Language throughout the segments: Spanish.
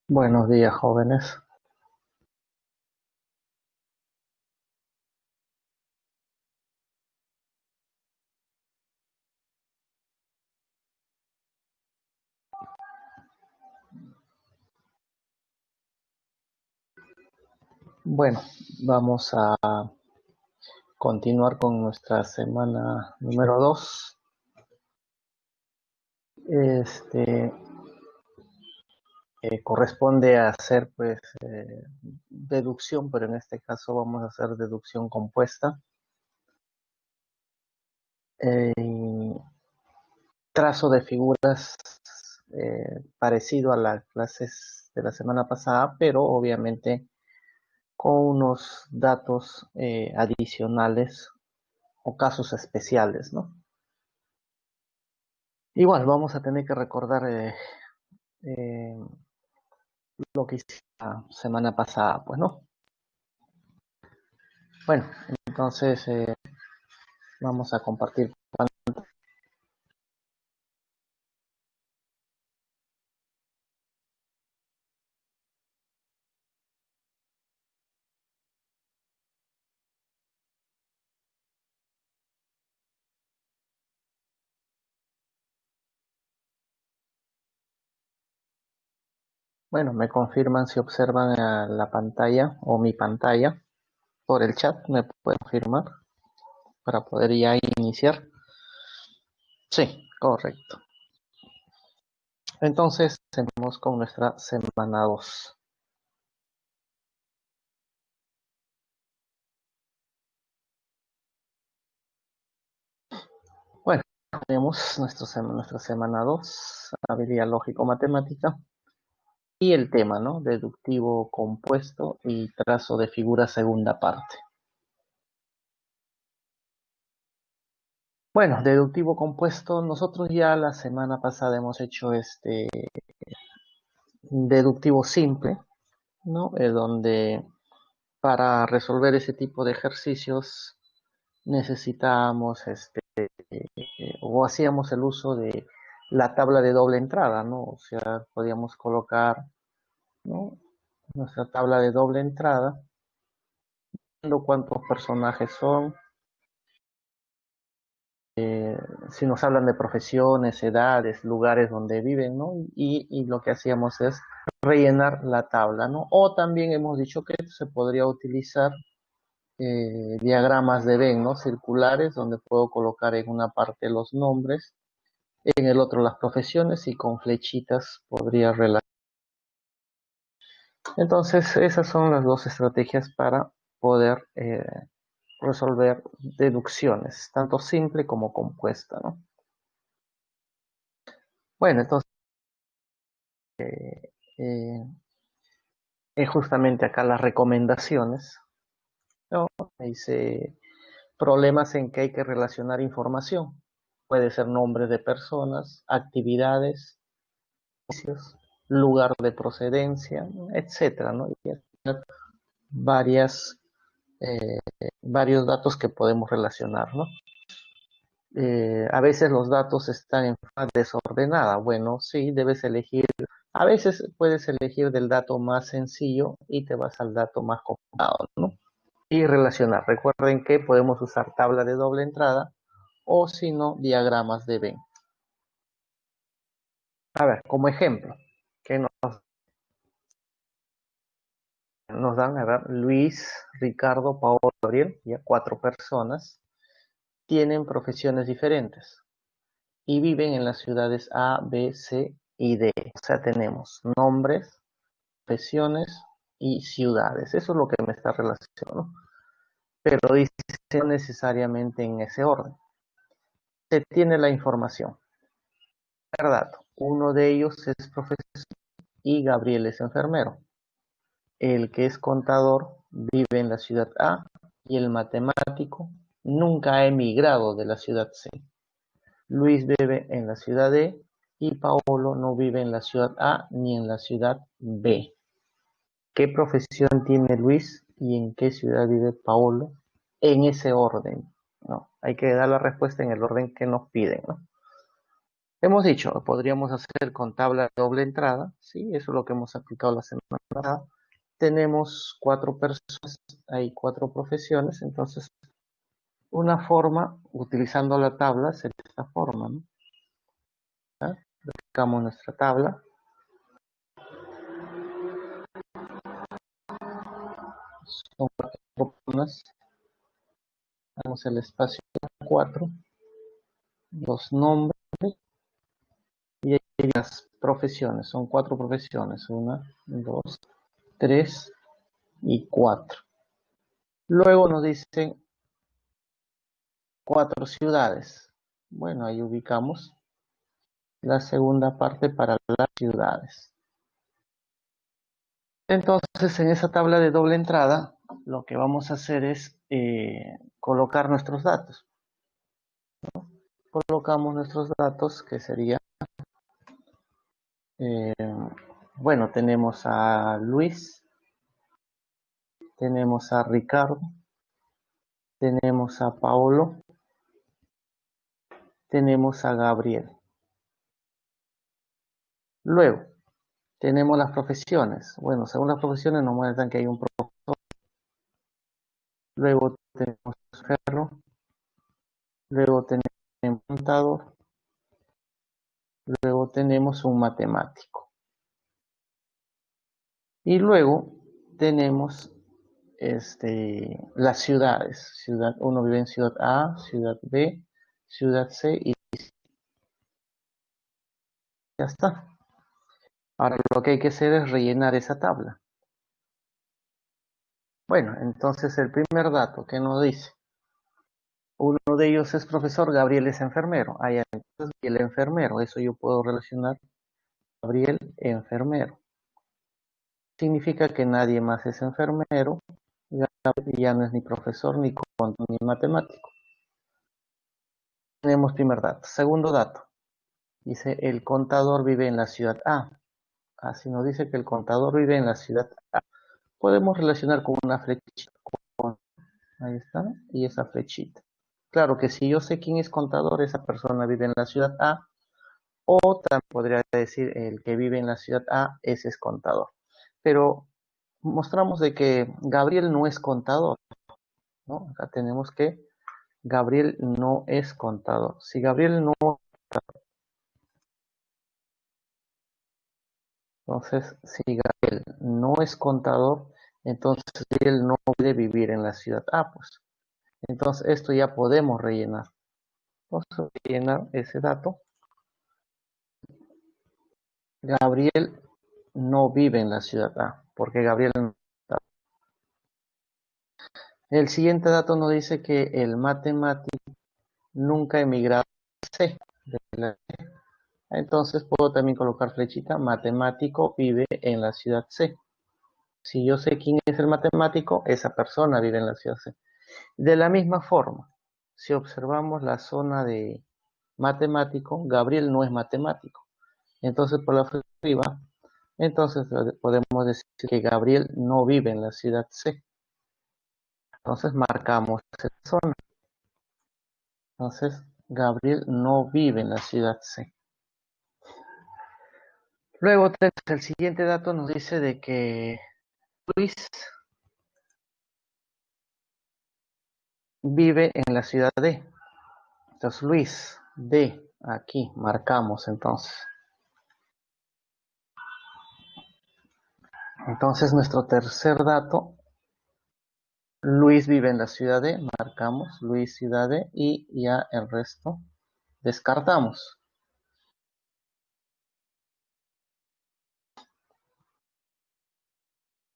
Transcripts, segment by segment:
Buenos días, jóvenes. Bueno, vamos a continuar con nuestra semana número 2. Este corresponde a hacer pues deducción, pero en este caso vamos a hacer deducción compuesta. Y trazo de figuras parecido a las clases de la semana pasada, pero obviamente con unos datos adicionales o casos especiales, ¿no? Igual vamos a tener que recordar eh, lo que hice la semana pasada, pues, ¿no? Bueno, entonces vamos a compartir. Bueno, me confirman si observan la pantalla o mi pantalla por el chat, me pueden confirmar para poder ya iniciar. Sí, correcto. Entonces, seguimos con nuestra semana 2. Bueno, tenemos nuestra semana 2, habilidad lógico-matemática. Y el tema, ¿no? Deductivo compuesto y trazo de figura segunda parte. Bueno, deductivo compuesto, nosotros ya la semana pasada hemos hecho este deductivo simple, ¿no? Donde para resolver ese tipo de ejercicios necesitábamos o hacíamos el uso de la tabla de doble entrada, ¿no? O sea, podíamos colocar, ¿no? Nuestra tabla de doble entrada, viendo cuántos personajes son, si nos hablan de profesiones, edades, lugares donde viven, ¿no? Y lo que hacíamos es rellenar la tabla, ¿no? O también hemos dicho que se podría utilizar diagramas de Venn, ¿no? Circulares, donde puedo colocar en una parte los nombres, en el otro las profesiones y con flechitas podría relacionar. Entonces, esas son las dos estrategias para poder resolver deducciones, tanto simple como compuesta, ¿no? Bueno, entonces eh, es justamente acá las recomendaciones, ¿no? Dice problemas en que hay que relacionar información. Puede ser nombres de personas, actividades, lugar de procedencia, etcétera, ¿no? Y varias, eh, varios datos que podemos relacionar, ¿no? A veces los datos están en forma desordenada. Bueno, sí, debes elegir. A veces puedes elegir del dato más sencillo y te vas al dato más complicado, ¿no? Y relacionar. Recuerden que podemos usar tabla de doble entrada o si no, diagramas de Venn. A ver, como ejemplo, que nos dan, a ver, Luis, Ricardo, Paolo, Gabriel, ya 4 personas, tienen profesiones diferentes y viven en las ciudades A, B, C y D. O sea, tenemos nombres, profesiones y ciudades. Eso es lo que me está relacionando. Pero dice no necesariamente en ese orden. Se tiene la información. Verdad, uno de ellos es profesor y Gabriel es enfermero. El que es contador vive en la ciudad A y el matemático nunca ha emigrado de la ciudad C. Luis vive en la ciudad D y Paolo no vive en la ciudad A ni en la ciudad B. ¿Qué profesión tiene Luis y en qué ciudad vive Paolo? En ese orden, ¿no? Hay que dar la respuesta en el orden que nos piden, ¿no? Hemos dicho, podríamos hacer con tabla de doble entrada, ¿sí? Eso es lo que hemos aplicado la semana pasada. Tenemos 4 personas, hay 4 profesiones, entonces una forma, utilizando la tabla, sería esta forma, ¿no? ¿Ya? Aplicamos nuestra tabla, son 4 personas, damos el espacio 4, los nombres y las profesiones, son 4 profesiones, 1, 2, 3 y 4. Luego nos dicen 4 ciudades. Bueno, ahí ubicamos la segunda parte para las ciudades. Entonces, en esa tabla de doble entrada, lo que vamos a hacer es colocar nuestros datos. Colocamos nuestros datos, que sería, eh, bueno, tenemos a Luis, tenemos a Ricardo, tenemos a Paolo, tenemos a Gabriel. Luego, tenemos las profesiones. Bueno, según las profesiones nos muestran que hay un profesor. Luego tenemos ferro. Luego tenemos un contador. Luego tenemos un matemático. Y luego tenemos las ciudades. Uno vive en ciudad A, ciudad B, ciudad C y ya está. Ahora lo que hay que hacer es rellenar esa tabla. Bueno, entonces el primer dato que nos dice, uno de ellos es profesor, Gabriel es enfermero. Entonces el enfermero, eso yo puedo relacionar, Gabriel enfermero. Significa que nadie más es enfermero, ya no es ni profesor, ni contador, ni matemático. Tenemos primer dato. Segundo dato, dice el contador vive en la ciudad A. Así nos dice que el contador vive en la ciudad A. Podemos relacionar con una flechita. Ahí está, y esa flechita. Claro que si yo sé quién es contador, esa persona vive en la ciudad A, o también podría decir el que vive en la ciudad A, ese es contador. Pero mostramos de que Gabriel no es contador, ¿no? Acá tenemos que Gabriel no es contador. Si Gabriel no, entonces, si Gabriel no es contador, entonces él no puede vivir en la ciudad A, pues. Entonces, esto ya podemos rellenar. Vamos a rellenar ese dato. Gabriel no vive en la ciudad A, porque Gabriel no está. El siguiente dato nos dice que el matemático nunca emigrado a C. Entonces puedo también colocar flechita, matemático vive en la ciudad C. Si yo sé quién es el matemático, esa persona vive en la ciudad C. De la misma forma, si observamos la zona de matemático, Gabriel no es matemático. Entonces por la flecha arriba, entonces podemos decir que Gabriel no vive en la ciudad C. Entonces marcamos esa zona. Entonces Gabriel no vive en la ciudad C. Luego el siguiente dato nos dice de que Luis vive en la ciudad D. Entonces Luis D, aquí marcamos entonces. Entonces nuestro tercer dato, Luis vive en la ciudad D, marcamos Luis ciudad D y ya el resto descartamos.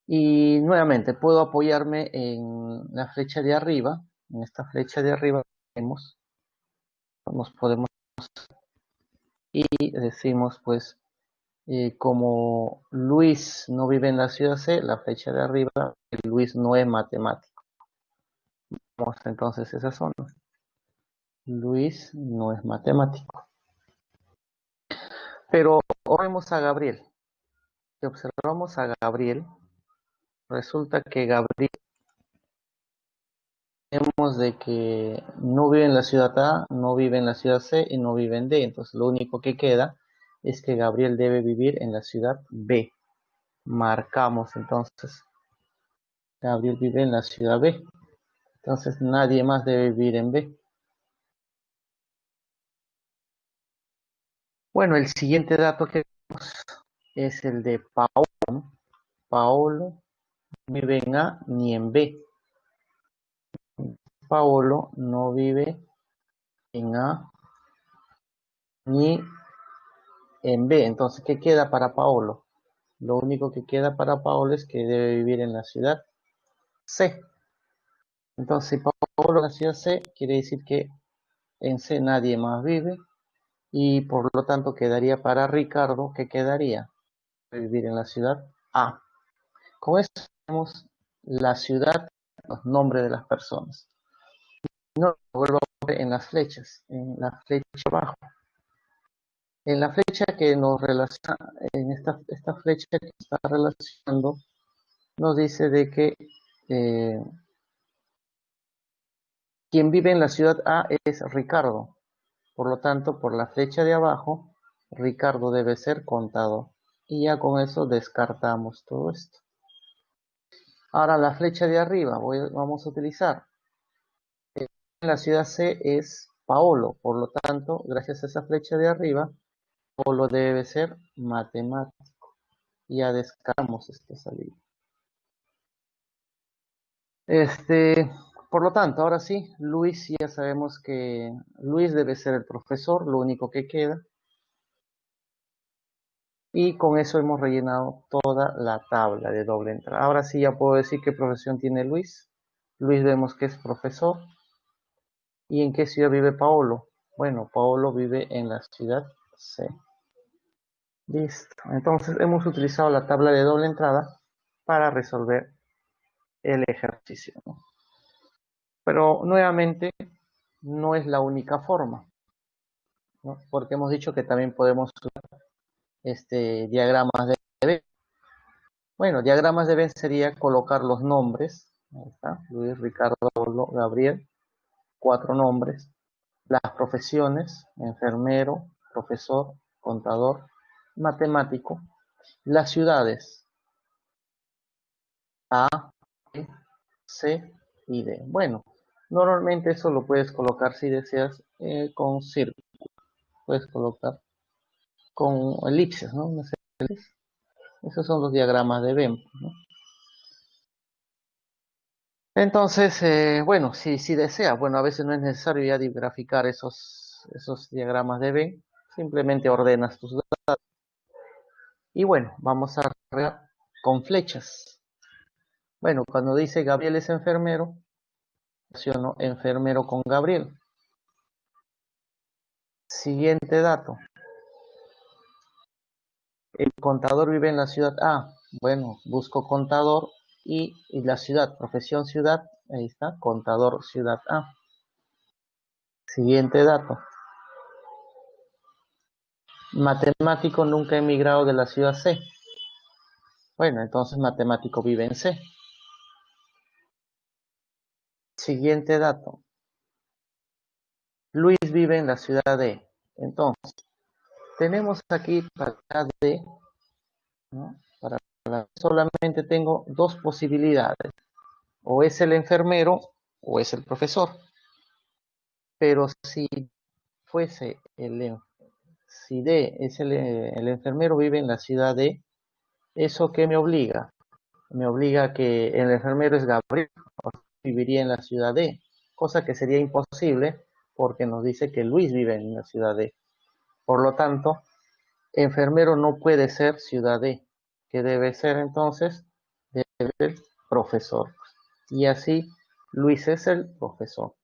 Y nuevamente puedo apoyarme en la flecha de arriba. En esta flecha de arriba nos podemos y decimos pues como Luis no vive en la ciudad C, la flecha de arriba, Luis no es matemático. Vamos entonces esa zona. Luis no es matemático. Pero vemos a Gabriel. Si observamos a Gabriel, resulta que Gabriel tenemos de que no vive en la ciudad A, no vive en la ciudad C y no vive en D. Entonces lo único que queda es que Gabriel debe vivir en la ciudad B. Marcamos entonces, Gabriel vive en la ciudad B. Entonces nadie más debe vivir en B. Bueno, el siguiente dato que vemos es el de Paolo. Paolo no vive en A ni en B. Paolo no vive en A ni en B. Entonces, ¿qué queda para Paolo? Lo único que queda para Paolo es que debe vivir en la ciudad C. Entonces, si Paolo en la ciudad C, quiere decir que en C nadie más vive y por lo tanto quedaría para Ricardo, ¿qué quedaría? Vivir en la ciudad A. Con esto tenemos la ciudad, los nombres de las personas. No lo vuelvo a ver en las flechas, en la flecha abajo. En la flecha que nos relaciona, en esta flecha que está relacionando, nos dice de que eh, quien vive en la ciudad A es Ricardo. Por lo tanto, por la flecha de abajo, Ricardo debe ser contador. Y ya con eso descartamos todo esto. Ahora la flecha de arriba vamos a utilizar. En la ciudad C es Paolo. Por lo tanto, gracias a esa flecha de arriba, Paolo debe ser matemático. Ya descartamos esta salida. Por lo tanto, ahora sí, Luis, ya sabemos que Luis debe ser el profesor, lo único que queda. Y con eso hemos rellenado toda la tabla de doble entrada. Ahora sí ya puedo decir qué profesión tiene Luis. Luis vemos que es profesor. ¿Y en qué ciudad vive Paolo? Bueno, Paolo vive en la ciudad C. Listo. Entonces hemos utilizado la tabla de doble entrada para resolver el ejercicio, ¿no? Pero nuevamente no es la única forma, ¿no? Porque hemos dicho que también podemos usar diagramas de Venn. Bueno, diagramas de Venn sería colocar los nombres. Ahí está, Luis, Ricardo, Pablo, Gabriel, 4 nombres. Las profesiones, enfermero, profesor, contador, matemático. Las ciudades, A, B, C y D. Bueno, normalmente eso lo puedes colocar si deseas con círculo. Puedes colocar con elipses, ¿no? Esos son los diagramas de Venn, ¿no? Entonces, bueno, si deseas, bueno, a veces no es necesario ya graficar esos diagramas de Venn, simplemente ordenas tus datos. Y bueno, vamos a ver con flechas. Bueno, cuando dice Gabriel es enfermero, relaciono enfermero con Gabriel. Siguiente dato. El contador vive en la ciudad A. Bueno, busco contador y la ciudad, profesión ciudad, ahí está, contador ciudad A. Siguiente dato. Matemático nunca ha emigrado de la ciudad C. Bueno, entonces matemático vive en C. Siguiente dato. Luis vive en la ciudad D. Entonces, tenemos aquí para la D, ¿no? Para solamente tengo dos posibilidades. O es el enfermero o es el profesor. Pero si fuese si D es el enfermero vive en la ciudad D, ¿eso qué me obliga? Me obliga a que el enfermero es Gabriel, o viviría en la ciudad D, cosa que sería imposible porque nos dice que Luis vive en la ciudad D. Por lo tanto, enfermero no puede ser ciudad D, que debe ser entonces debe ser profesor. Y así Luis es el profesor.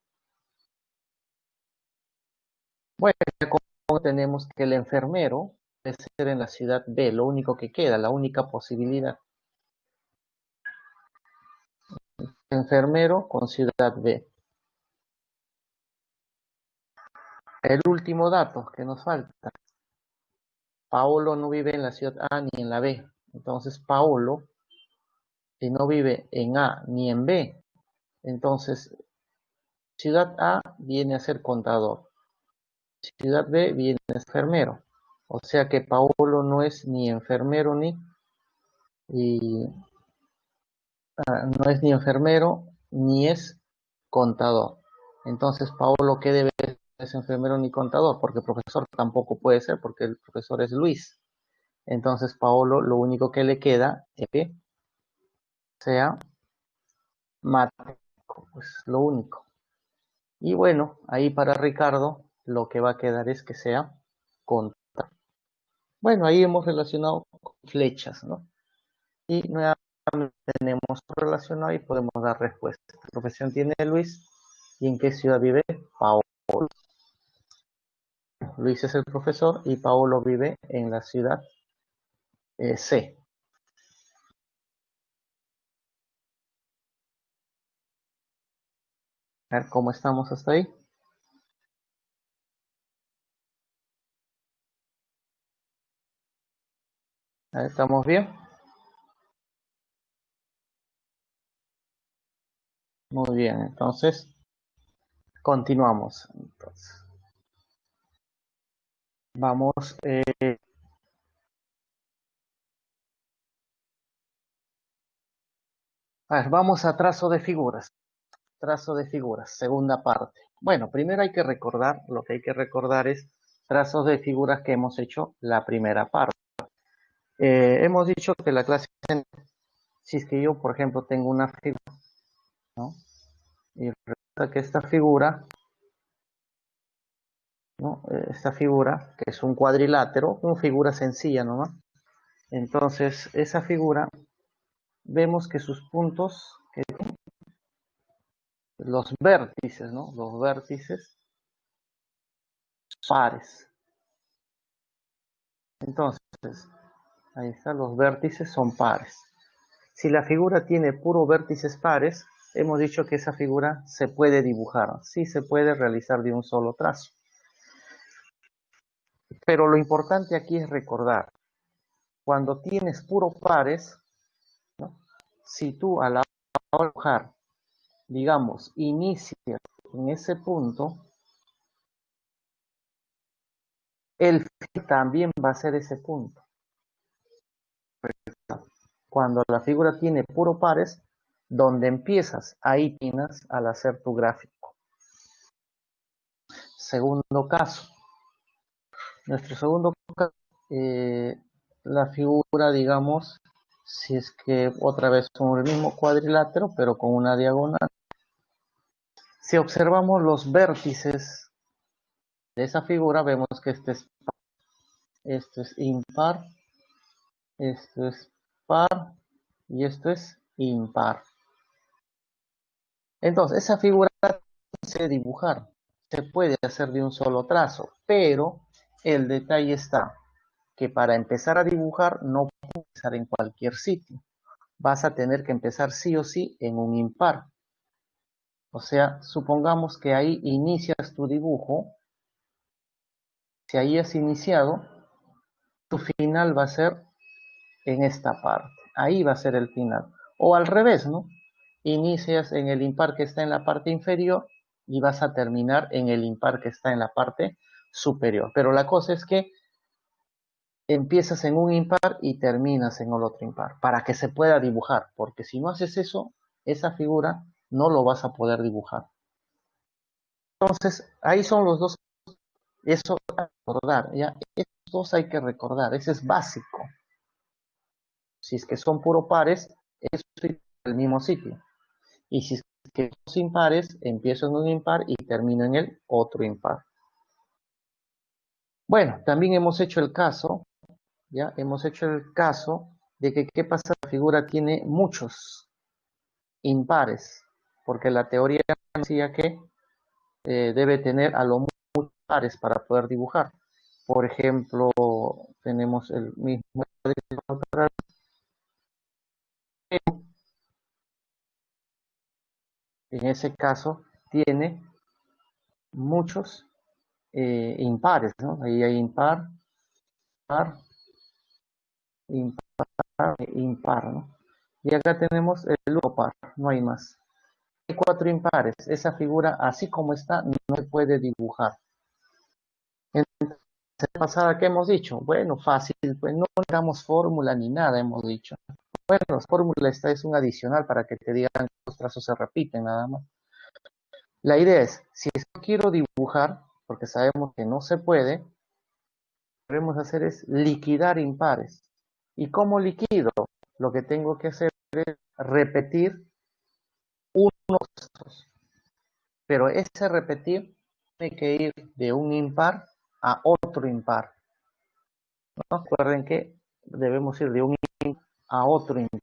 Bueno, como tenemos que el enfermero debe ser en la ciudad B, lo único que queda, la única posibilidad. Enfermero con ciudad B. El último dato que nos falta. Paolo no vive en la ciudad A ni en la B. Entonces Paolo, si no vive en A ni en B, entonces ciudad A viene a ser contador, ciudad B viene a ser enfermero. O sea que Paolo no es ni enfermero y, no es ni enfermero ni es contador. Entonces, Paolo, ¿qué debe ser? No es enfermero ni contador, porque profesor tampoco puede ser, porque el profesor es Luis. Entonces, Paolo, lo único que le queda es que sea matemático, pues lo único. Y bueno, ahí para Ricardo, lo que va a quedar es que sea contador. Bueno, ahí hemos relacionado con flechas, ¿no? Y nuevamente tenemos relacionado y podemos dar respuesta. ¿Qué profesión tiene Luis? ¿Y en qué ciudad vive Paolo? Luis es el profesor y Paolo vive en la ciudad C. A ver cómo estamos hasta ahí. A ver, ¿estamos bien? Muy bien, entonces continuamos. Entonces, vamos, a ver, vamos a trazo de figuras. Trazo de figuras, segunda parte. Bueno, primero hay que recordar, lo que hay que recordar es trazos de figuras que hemos hecho la primera parte. Hemos dicho que la clase, si es que yo, por ejemplo, tengo una figura, ¿no? Y resulta que esta figura, ¿no? Esta figura, que es un cuadrilátero, una figura sencilla nomás. Entonces, esa figura, vemos que sus puntos, que los vértices, ¿no? Los vértices pares. Entonces, ahí está, los vértices son pares. Si la figura tiene puro vértices pares, hemos dicho que esa figura se puede dibujar, sí se puede realizar de un solo trazo. Pero lo importante aquí es recordar, cuando tienes puros pares, ¿no? Si tú a la hora de dibujar, digamos, inicias en ese punto, el fin también va a ser ese punto. Cuando la figura tiene puro pares, donde empiezas, ahí tienes al hacer tu gráfico. Segundo caso. Nuestro segundo caso, la figura, digamos, si es que otra vez son el mismo cuadrilátero, pero con una diagonal. Si observamos los vértices de esa figura, vemos que esto es impar, esto es par y esto es impar. Entonces, esa figura se puede dibujar, se puede hacer de un solo trazo, pero el detalle está que para empezar a dibujar no puedes empezar en cualquier sitio. Vas a tener que empezar sí o sí en un impar. O sea, supongamos que ahí inicias tu dibujo. Si ahí has iniciado, tu final va a ser en esta parte. Ahí va a ser el final. O al revés, ¿no? Inicias en el impar que está en la parte inferior y vas a terminar en el impar que está en la parte superior. Pero la cosa es que empiezas en un impar y terminas en el otro impar, para que se pueda dibujar, porque si no haces eso, esa figura no lo vas a poder dibujar. Entonces, ahí son los dos, eso hay que recordar, ¿ya? Estos dos hay que recordar, ese es básico. Si es que son puro pares, eso es en el mismo sitio. Y si es que son impares, empiezo en un impar y termino en el otro impar. Bueno, también hemos hecho el caso, ¿ya? Hemos hecho el caso de que qué pasa si la figura tiene muchos impares, porque la teoría decía que debe tener a lo muchos pares para poder dibujar. Por ejemplo, tenemos el mismo, en ese caso tiene muchos impares, ¿no? Ahí hay impar, par, impar, impar, ¿no? Y acá tenemos el único par, no hay más. hay 4 impares. Esa figura, así como está, no se puede dibujar. Entonces, la pasada que hemos dicho, bueno, fácil, pues no damos fórmula ni nada, hemos dicho. Bueno, la fórmula esta es un adicional para que te digan que los trazos se repiten, nada más. La idea es, si yo quiero dibujar, porque sabemos que no se puede, lo que debemos hacer es liquidar impares. ¿Y cómo liquido? Lo que tengo que hacer es repetir unos trazos. Pero ese repetir tiene que ir de un impar a otro impar, ¿no? Recuerden que debemos ir de un impar a otro impar.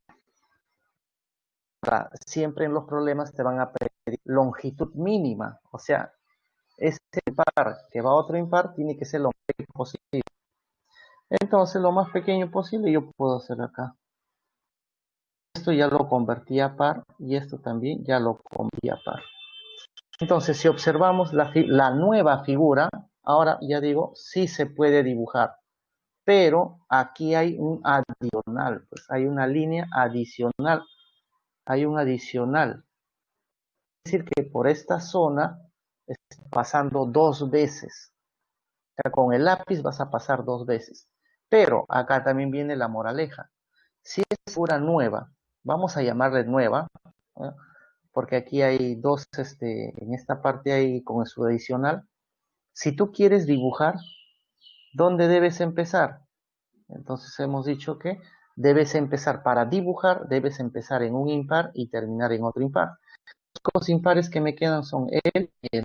Siempre en los problemas te van a pedir longitud mínima, o sea, ese impar que va a otro impar tiene que ser lo más pequeño posible. Entonces, lo más pequeño posible yo puedo hacer acá. Esto ya lo convertí a par y esto también ya lo convertí a par. Entonces, si observamos la nueva figura, ahora ya digo, sí se puede dibujar, pero aquí hay un adicional, pues hay una línea adicional, hay un adicional. Es decir, que por esta zona está pasando 2 veces. O sea, con el lápiz vas a pasar 2 veces. Pero acá también viene la moraleja. Si es figura nueva, vamos a llamarle nueva, ¿no? Porque aquí hay dos, en esta parte hay con su adicional. Si tú quieres dibujar, ¿dónde debes empezar? Entonces hemos dicho que debes empezar, para dibujar, debes empezar en un impar y terminar en otro impar. Los impares que me quedan son él y él.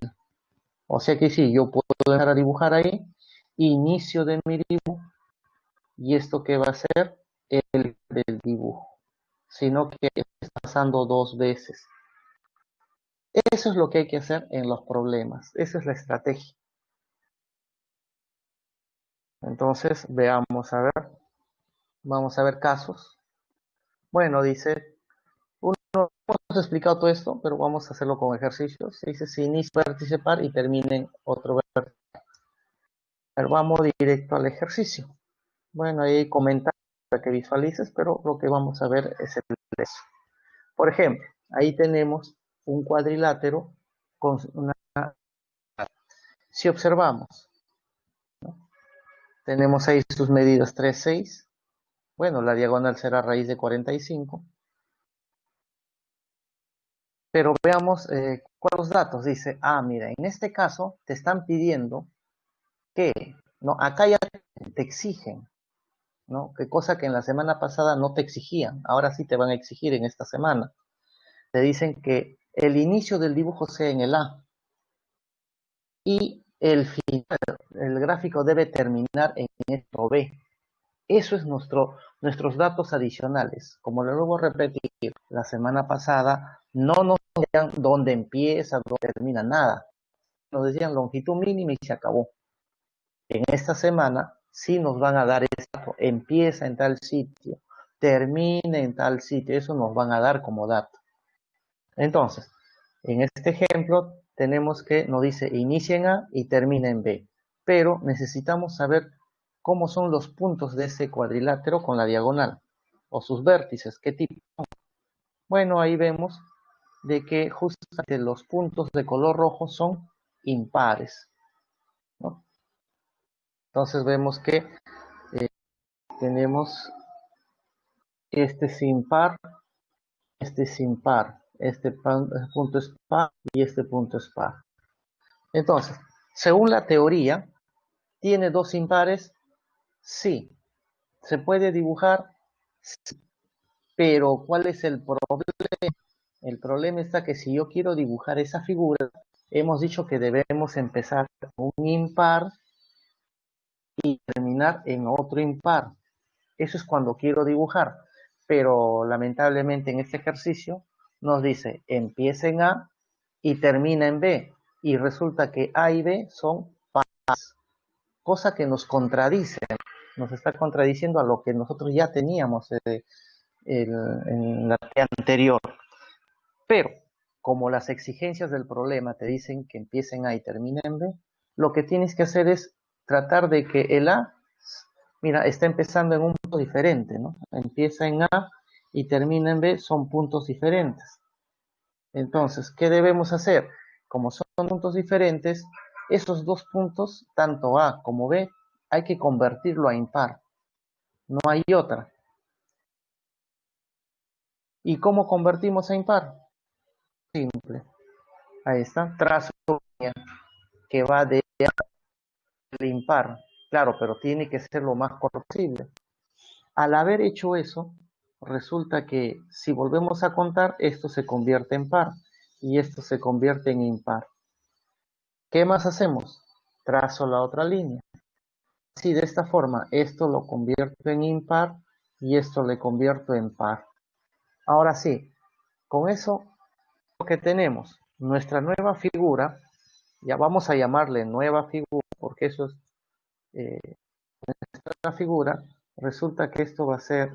O sea que sí, yo puedo empezar a dibujar ahí, inicio de mi dibujo, y esto que va a ser el del dibujo, sino que está pasando 2 veces. Eso es lo que hay que hacer en los problemas, esa es la estrategia. Entonces, veamos a ver, vamos a ver casos. Bueno, dice, no hemos explicado todo esto, pero vamos a hacerlo con ejercicios. Dice, si inicia vértice par y termina en otro vértice. Vamos directo al ejercicio. Bueno, ahí comenta para que visualices, pero lo que vamos a ver es el eso. Por ejemplo, ahí tenemos un cuadrilátero con una... Si observamos, ¿no? Tenemos ahí sus medidas 3, 6. Bueno, la diagonal será raíz de 45. Pero veamos cuáles datos. Dice, mira, en este caso te están pidiendo que, ¿no? Acá ya te exigen, ¿no? Que cosa que en la semana pasada no te exigían, ahora sí te van a exigir en esta semana. Te dicen que el inicio del dibujo sea en el A y el final, el gráfico debe terminar en esto B. Eso es nuestros datos adicionales. Como lo vuelvo a repetir, la semana pasada no nos decían dónde empieza, dónde termina, nada. Nos decían longitud mínima y se acabó. En esta semana sí nos van a dar esto, empieza en tal sitio, termina en tal sitio, eso nos van a dar como dato. Entonces, en este ejemplo tenemos que nos dice inicia en A y termina en B, pero necesitamos saber cómo son los puntos de ese cuadrilátero con la diagonal, o sus vértices, qué tipo. Bueno, ahí vemos de que justamente los puntos de color rojo son impares, ¿no? Entonces vemos que tenemos este es impar, este es impar, este punto es par y este punto es par. Entonces, según la teoría, ¿tiene 2 impares? Sí. ¿Se puede dibujar? Sí. Pero ¿cuál es el problema? El problema está que si yo quiero dibujar esa figura, hemos dicho que debemos empezar con un impar y terminar en otro impar. Eso es cuando quiero dibujar. Pero lamentablemente en este ejercicio nos dice empieza en A y termina en B. Y resulta que A y B son pares, cosa que nos contradice, nos está contradiciendo a lo que nosotros ya teníamos en la tarea anterior. Pero, como las exigencias del problema te dicen que empiecen A y terminen en B, lo que tienes que hacer es tratar de que el A, mira, está empezando en un punto diferente, ¿no? Empieza en A y termina en B, son puntos diferentes. Entonces, ¿qué debemos hacer? Como son puntos diferentes, esos dos puntos, tanto A como B, hay que convertirlo a impar. No hay otra. ¿Y cómo convertimos a impar? Simple. Ahí está. Trazo que va de impar. Claro, pero tiene que ser lo más corto posible. Al haber hecho eso, resulta que si volvemos a contar, esto se convierte en par y esto se convierte en impar. ¿Qué más hacemos? Trazo la otra línea. Si de esta forma esto lo convierto en impar y esto le convierto en par. Ahora sí, con eso lo que tenemos, nuestra nueva figura, ya vamos a llamarle nueva figura porque eso es nuestra figura, resulta que esto va a ser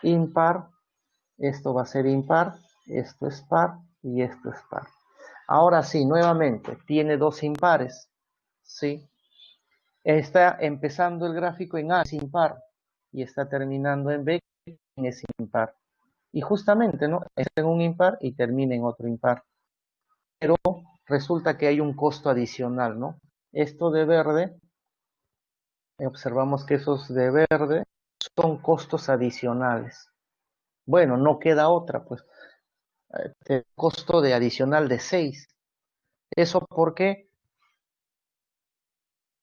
impar, esto va a ser impar, esto es par y esto es par. Ahora sí, nuevamente, tiene dos impares, ¿sí? Está empezando el gráfico en A, es impar, y está terminando en B, es impar. Y justamente, ¿no? Es en un impar y termina en otro impar. Pero resulta que hay un costo adicional, ¿no? Esto de verde, observamos que esos de verde son costos adicionales. Bueno, no queda otra, pues, costo de adicional de 6. ¿Eso por qué?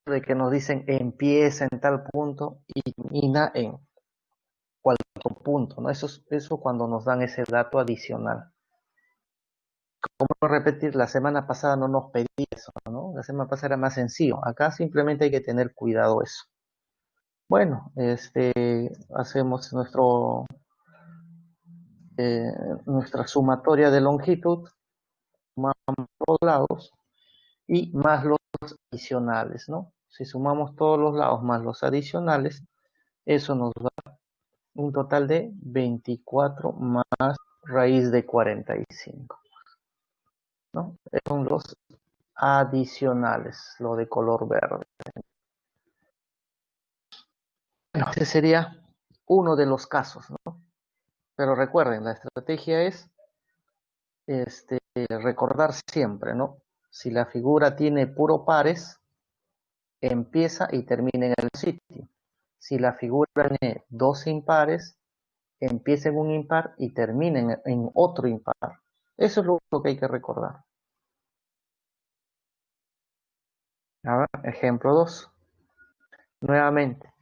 De que nos dicen empieza en tal punto y termina en cual otro punto, ¿no? Eso cuando nos dan ese dato adicional. Como repetir, la semana pasada no nos pedí eso, ¿no? La semana pasada era más sencillo. Acá simplemente hay que tener cuidado eso. Bueno, hacemos nuestra sumatoria de longitud, sumamos todos lados y más los adicionales, ¿no? Si sumamos todos los lados más los adicionales, eso nos da un total de 24 más raíz de 45, ¿no? Son los adicionales, lo de color verde. Bueno, ese sería uno de los casos, ¿no? Pero recuerden, la estrategia es recordar siempre, ¿no? Si la figura tiene puro pares, empieza y termina en el sitio. Si la figura tiene dos impares, empieza en un impar y termina en otro impar. Eso es lo que hay que recordar. A ver, ejemplo 2. Nuevamente,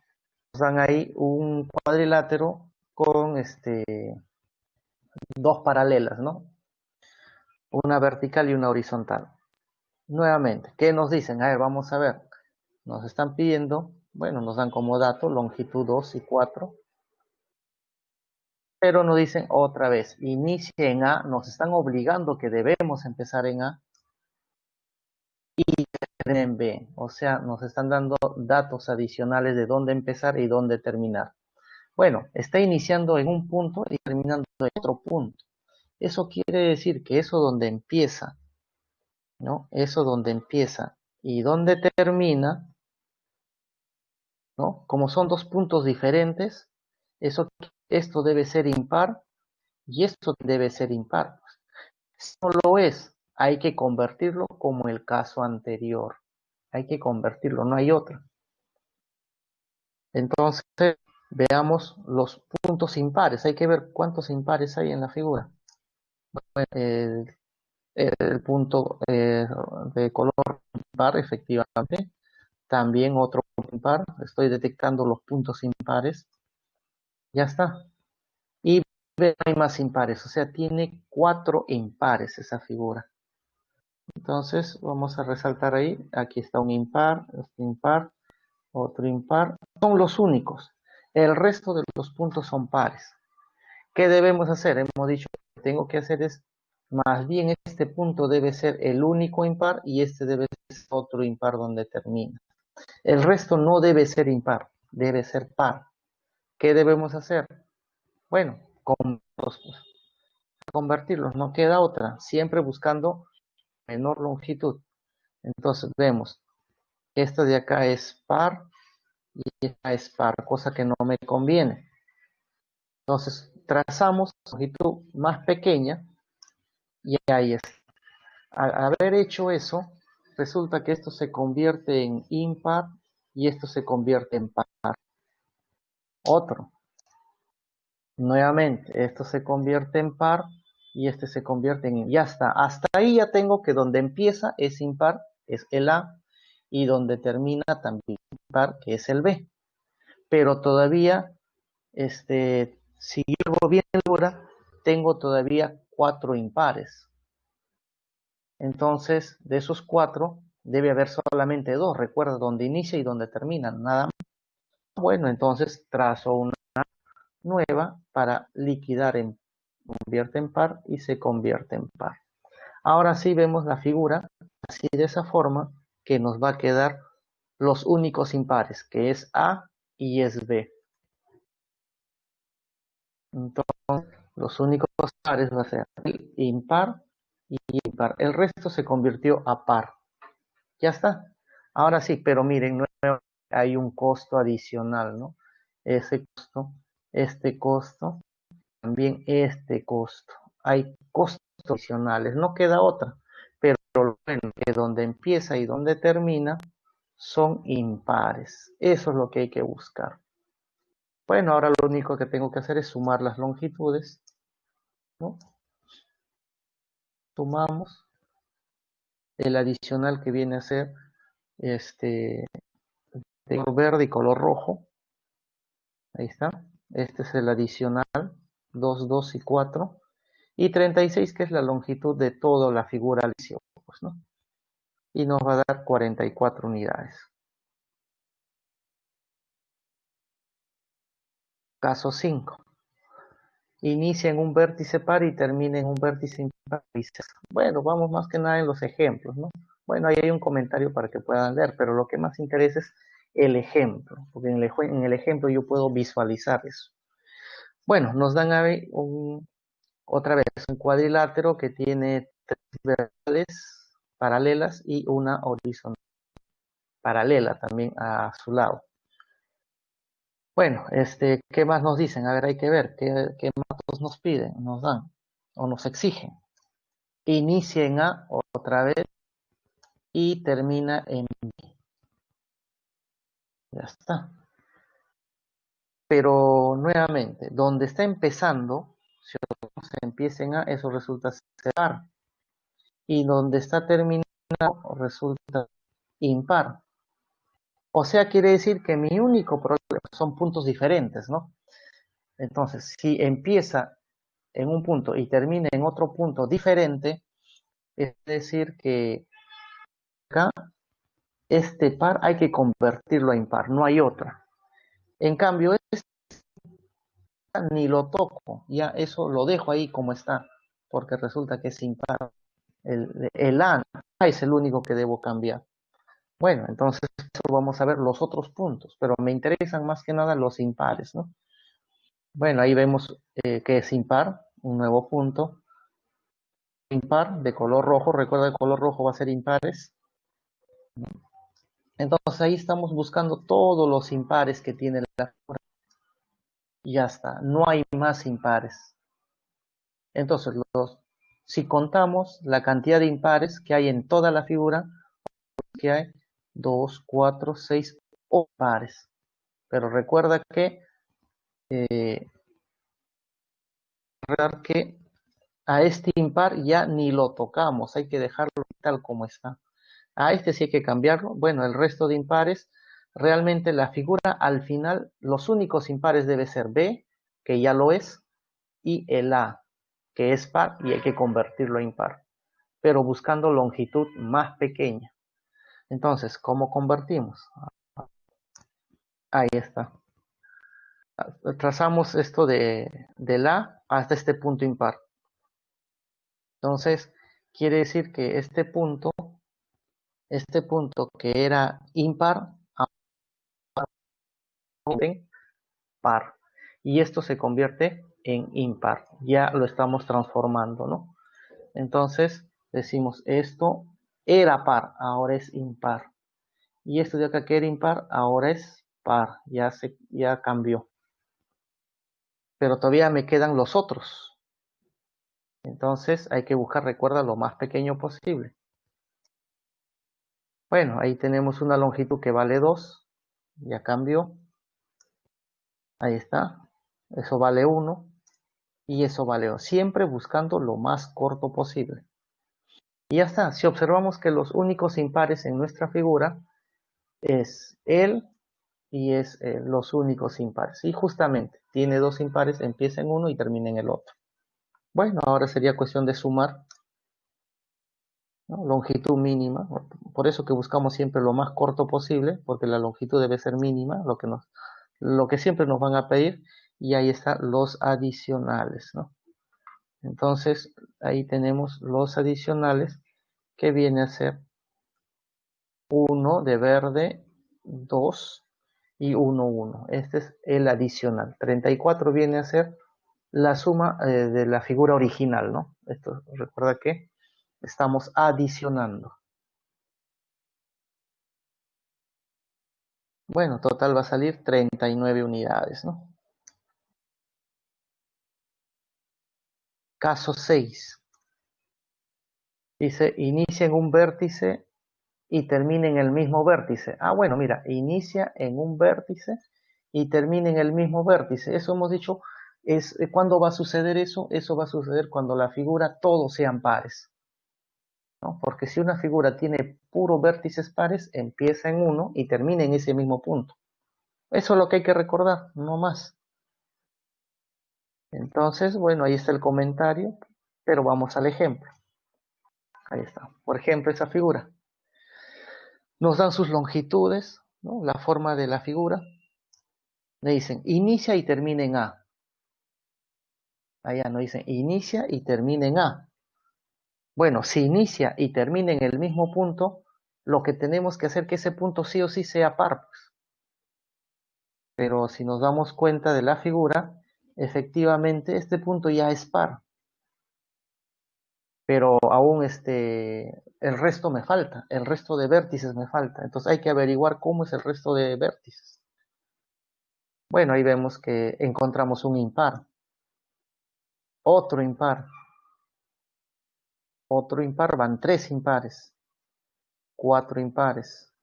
nos dan ahí un cuadrilátero con dos paralelas, ¿no? Una vertical y una horizontal. Nuevamente, ¿qué nos dicen? A ver, vamos a ver. Nos están pidiendo, bueno, nos dan como dato longitud 2 y 4, pero nos dicen otra vez, inicia en A, nos están obligando que debemos empezar en A y termina en B. O sea, nos están dando datos adicionales de dónde empezar y dónde terminar. Bueno, está iniciando en un punto y terminando en otro punto. Eso quiere decir que eso donde empieza, ¿no? Eso donde empieza y donde termina, ¿no? Como son dos puntos diferentes, esto debe ser impar y esto debe ser impar. Si no lo es, hay que convertirlo como el caso anterior. Hay que convertirlo, no hay otra. Entonces, veamos los puntos impares. Hay que ver cuántos impares hay en la figura. El, el punto de color impar, efectivamente. También otro punto impar. Estoy detectando los puntos impares. Ya está. Y hay más impares. O sea, tiene 4 impares esa figura. Entonces, vamos a resaltar ahí. Aquí está un impar, este impar, otro impar. Son los únicos. El resto de los puntos son pares. ¿Qué debemos hacer? Hemos dicho que tengo que hacer es, más bien este punto debe ser el único impar y este debe ser otro impar donde termina. El resto no debe ser impar, debe ser par. ¿Qué debemos hacer? Bueno, convertirlos, no queda otra, siempre buscando menor longitud. Entonces vemos, esta de acá es par y esta es par, cosa que no me conviene. Entonces trazamos longitud más pequeña Y ahí está. Al haber hecho eso, resulta que esto se convierte en impar y esto se convierte en par. Otro. Nuevamente, esto se convierte en par y este se convierte en... Ya está. Hasta ahí ya tengo que donde empieza es impar, es el A, y donde termina también impar, que es el B. Pero todavía, si llevo bien el hora, tengo todavía 4 impares. Entonces, de esos 4, debe haber solamente 2. Recuerda, donde inicia y donde termina, nada más. Bueno, entonces trazo una nueva para liquidar en convierte en par y se convierte en par. Ahora sí vemos la figura así de esa forma que nos va a quedar los únicos impares, que es A y es B. Entonces, los únicos pares va a ser el impar y impar. El resto se convirtió a par. Ya está. Ahora sí, pero miren, hay un costo adicional, ¿no? Ese costo, este costo, también este costo. Hay costos adicionales, no queda otra. Pero lo bueno que donde empieza y donde termina son impares. Eso es lo que hay que buscar. Bueno, ahora lo único que tengo que hacer es sumar las longitudes, ¿no? Sumamos el adicional que viene a ser de color verde y color rojo. Ahí está. Este es el adicional 2, 2 y 4. Y 36, que es la longitud de toda la figura al inicio, pues, ¿no? Y nos va a dar 44 unidades. Caso 5. Inicia en un vértice par y termina en un vértice impar. Bueno, vamos más que nada en los ejemplos, ¿no? Bueno, ahí hay un comentario para que puedan leer, pero lo que más interesa es el ejemplo, porque en el ejemplo yo puedo visualizar eso. Bueno, nos dan ahí otra vez un cuadrilátero que tiene 3 verticales paralelas y una horizontal paralela también a su lado. Bueno, ¿qué más nos dicen? A ver, hay que ver qué datos nos piden, nos dan o nos exigen. Inicia en A otra vez y termina en B. Ya está. Pero nuevamente, donde está empezando, si se empieza en A, eso resulta ser par. Y donde está terminando, resulta impar. O sea, quiere decir que mi único problema son puntos diferentes, ¿no? Entonces, si empieza en un punto y termina en otro punto diferente, es decir que acá este par hay que convertirlo a impar, no hay otra. En cambio, este ni lo toco, ya eso lo dejo ahí como está, porque resulta que es impar. El A es el único que debo cambiar. Bueno, entonces vamos a ver los otros puntos, pero me interesan más que nada los impares, ¿no? Bueno, ahí vemos que es impar, un nuevo punto. Impar de color rojo, recuerda el color rojo va a ser impares. Entonces ahí estamos buscando todos los impares que tiene la figura. Y ya está, no hay más impares. Entonces, si contamos la cantidad de impares que hay en toda la figura, que hay 2, 4, 6 pares. Pero recuerda eh, que a este impar ya ni lo tocamos, hay que dejarlo tal como está. A este sí hay que cambiarlo. Bueno, el resto de impares, realmente la figura al final, los únicos impares debe ser B, que ya lo es, y el A, que es par y hay que convertirlo a impar, pero buscando longitud más pequeña. Entonces, ¿cómo convertimos? Ahí está. Trazamos esto del A hasta este punto impar. Entonces, quiere decir que este punto que era impar, ahora es par. Y esto se convierte en impar. Ya lo estamos transformando, ¿no? Entonces, decimos esto era par, ahora es impar. Y esto de acá que era impar, ahora es par. Ya cambió. Pero todavía me quedan los otros. Entonces hay que buscar, recuerda, lo más pequeño posible. Bueno, ahí tenemos una longitud que vale 2. Ya cambió. Ahí está. Eso vale 1. Y eso vale 2. Siempre buscando lo más corto posible. Y ya está. Si observamos que los únicos impares en nuestra figura es él y es los únicos impares. Y justamente tiene dos impares, empieza en uno y termina en el otro. Bueno, ahora sería cuestión de sumar, ¿no? Longitud mínima. Por eso que buscamos siempre lo más corto posible, porque la longitud debe ser mínima, lo que siempre nos van a pedir. Y ahí están los adicionales, ¿no? Entonces, ahí tenemos los adicionales, que viene a ser 1 de verde, 2 y 1, 1. Este es el adicional. 34 viene a ser la suma de la figura original, ¿no? Esto recuerda que estamos adicionando. Bueno, total va a salir 39 unidades, ¿no? Caso 6. Dice, inicia en un vértice y termina en el mismo vértice. Ah, bueno, mira, inicia en un vértice y termina en el mismo vértice. Eso hemos dicho, ¿cuándo va a suceder eso? Eso va a suceder cuando la figura todos sean pares, ¿no? Porque si una figura tiene puro vértices pares, empieza en uno y termina en ese mismo punto. Eso es lo que hay que recordar, no más. Entonces, bueno, ahí está el comentario, pero vamos al ejemplo. Ahí está. Por ejemplo, esa figura. Nos dan sus longitudes, ¿no? La forma de la figura. Le dicen, inicia y termina en A. Allá nos dicen, inicia y termina en A. Bueno, si inicia y termina en el mismo punto, lo que tenemos que hacer es que ese punto sí o sí sea par, pues. Pero si nos damos cuenta de la figura, efectivamente este punto ya es par. Pero aún el resto me falta, el resto de vértices me falta. Entonces hay que averiguar cómo es el resto de vértices. Bueno, ahí vemos que encontramos un impar, otro impar, otro impar, van 3 impares, 4 impares,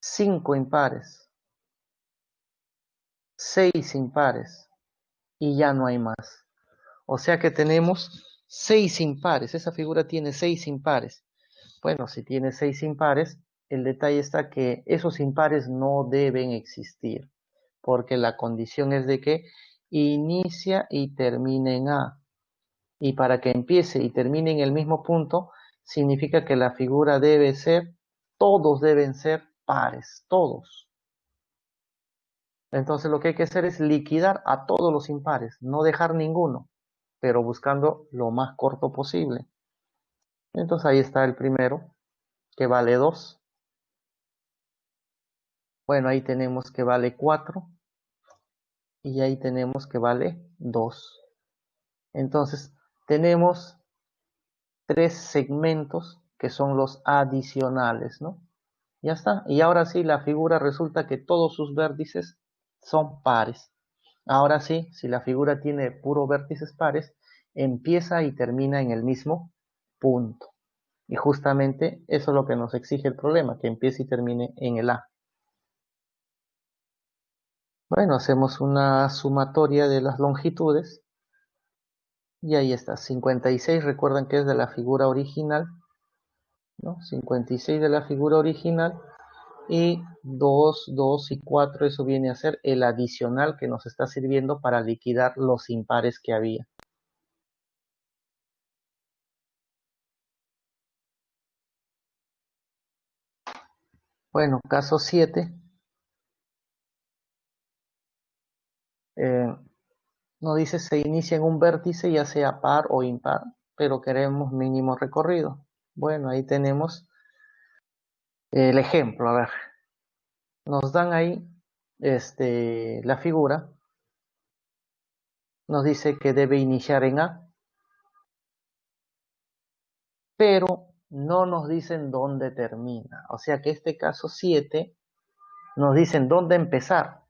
5 impares, 6 impares y ya no hay más. O sea que tenemos 6 impares, esa figura tiene 6 impares. Bueno, si tiene 6 impares, el detalle está que esos impares no deben existir, porque la condición es de que inicia y termine en A. Y para que empiece y termine en el mismo punto, significa que la figura debe ser, todos deben ser pares, todos. Entonces lo que hay que hacer es liquidar a todos los impares, no dejar ninguno, pero buscando lo más corto posible. Entonces ahí está el primero, que vale 2. Bueno, ahí tenemos que vale 4 y ahí tenemos que vale 2. Entonces tenemos 3 segmentos que son los adicionales, ¿no? Ya está. Y ahora sí, la figura resulta que todos sus vértices son pares. Ahora sí, si la figura tiene puro vértices pares, empieza y termina en el mismo punto. Y justamente eso es lo que nos exige el problema, que empiece y termine en el A. Bueno, hacemos una sumatoria de las longitudes. Y ahí está, 56, recuerdan que es de la figura original, ¿no? 56 de la figura original. Y 2, 2 y 4, eso viene a ser el adicional que nos está sirviendo para liquidar los impares que había. Bueno, caso 7. Nos dice se inicia en un vértice, ya sea par o impar, pero queremos mínimo recorrido. Bueno, ahí tenemos el ejemplo. A ver, nos dan ahí la figura. Nos dice que debe iniciar en A, pero no nos dicen dónde termina. O sea que este caso 7 nos dicen dónde empezar,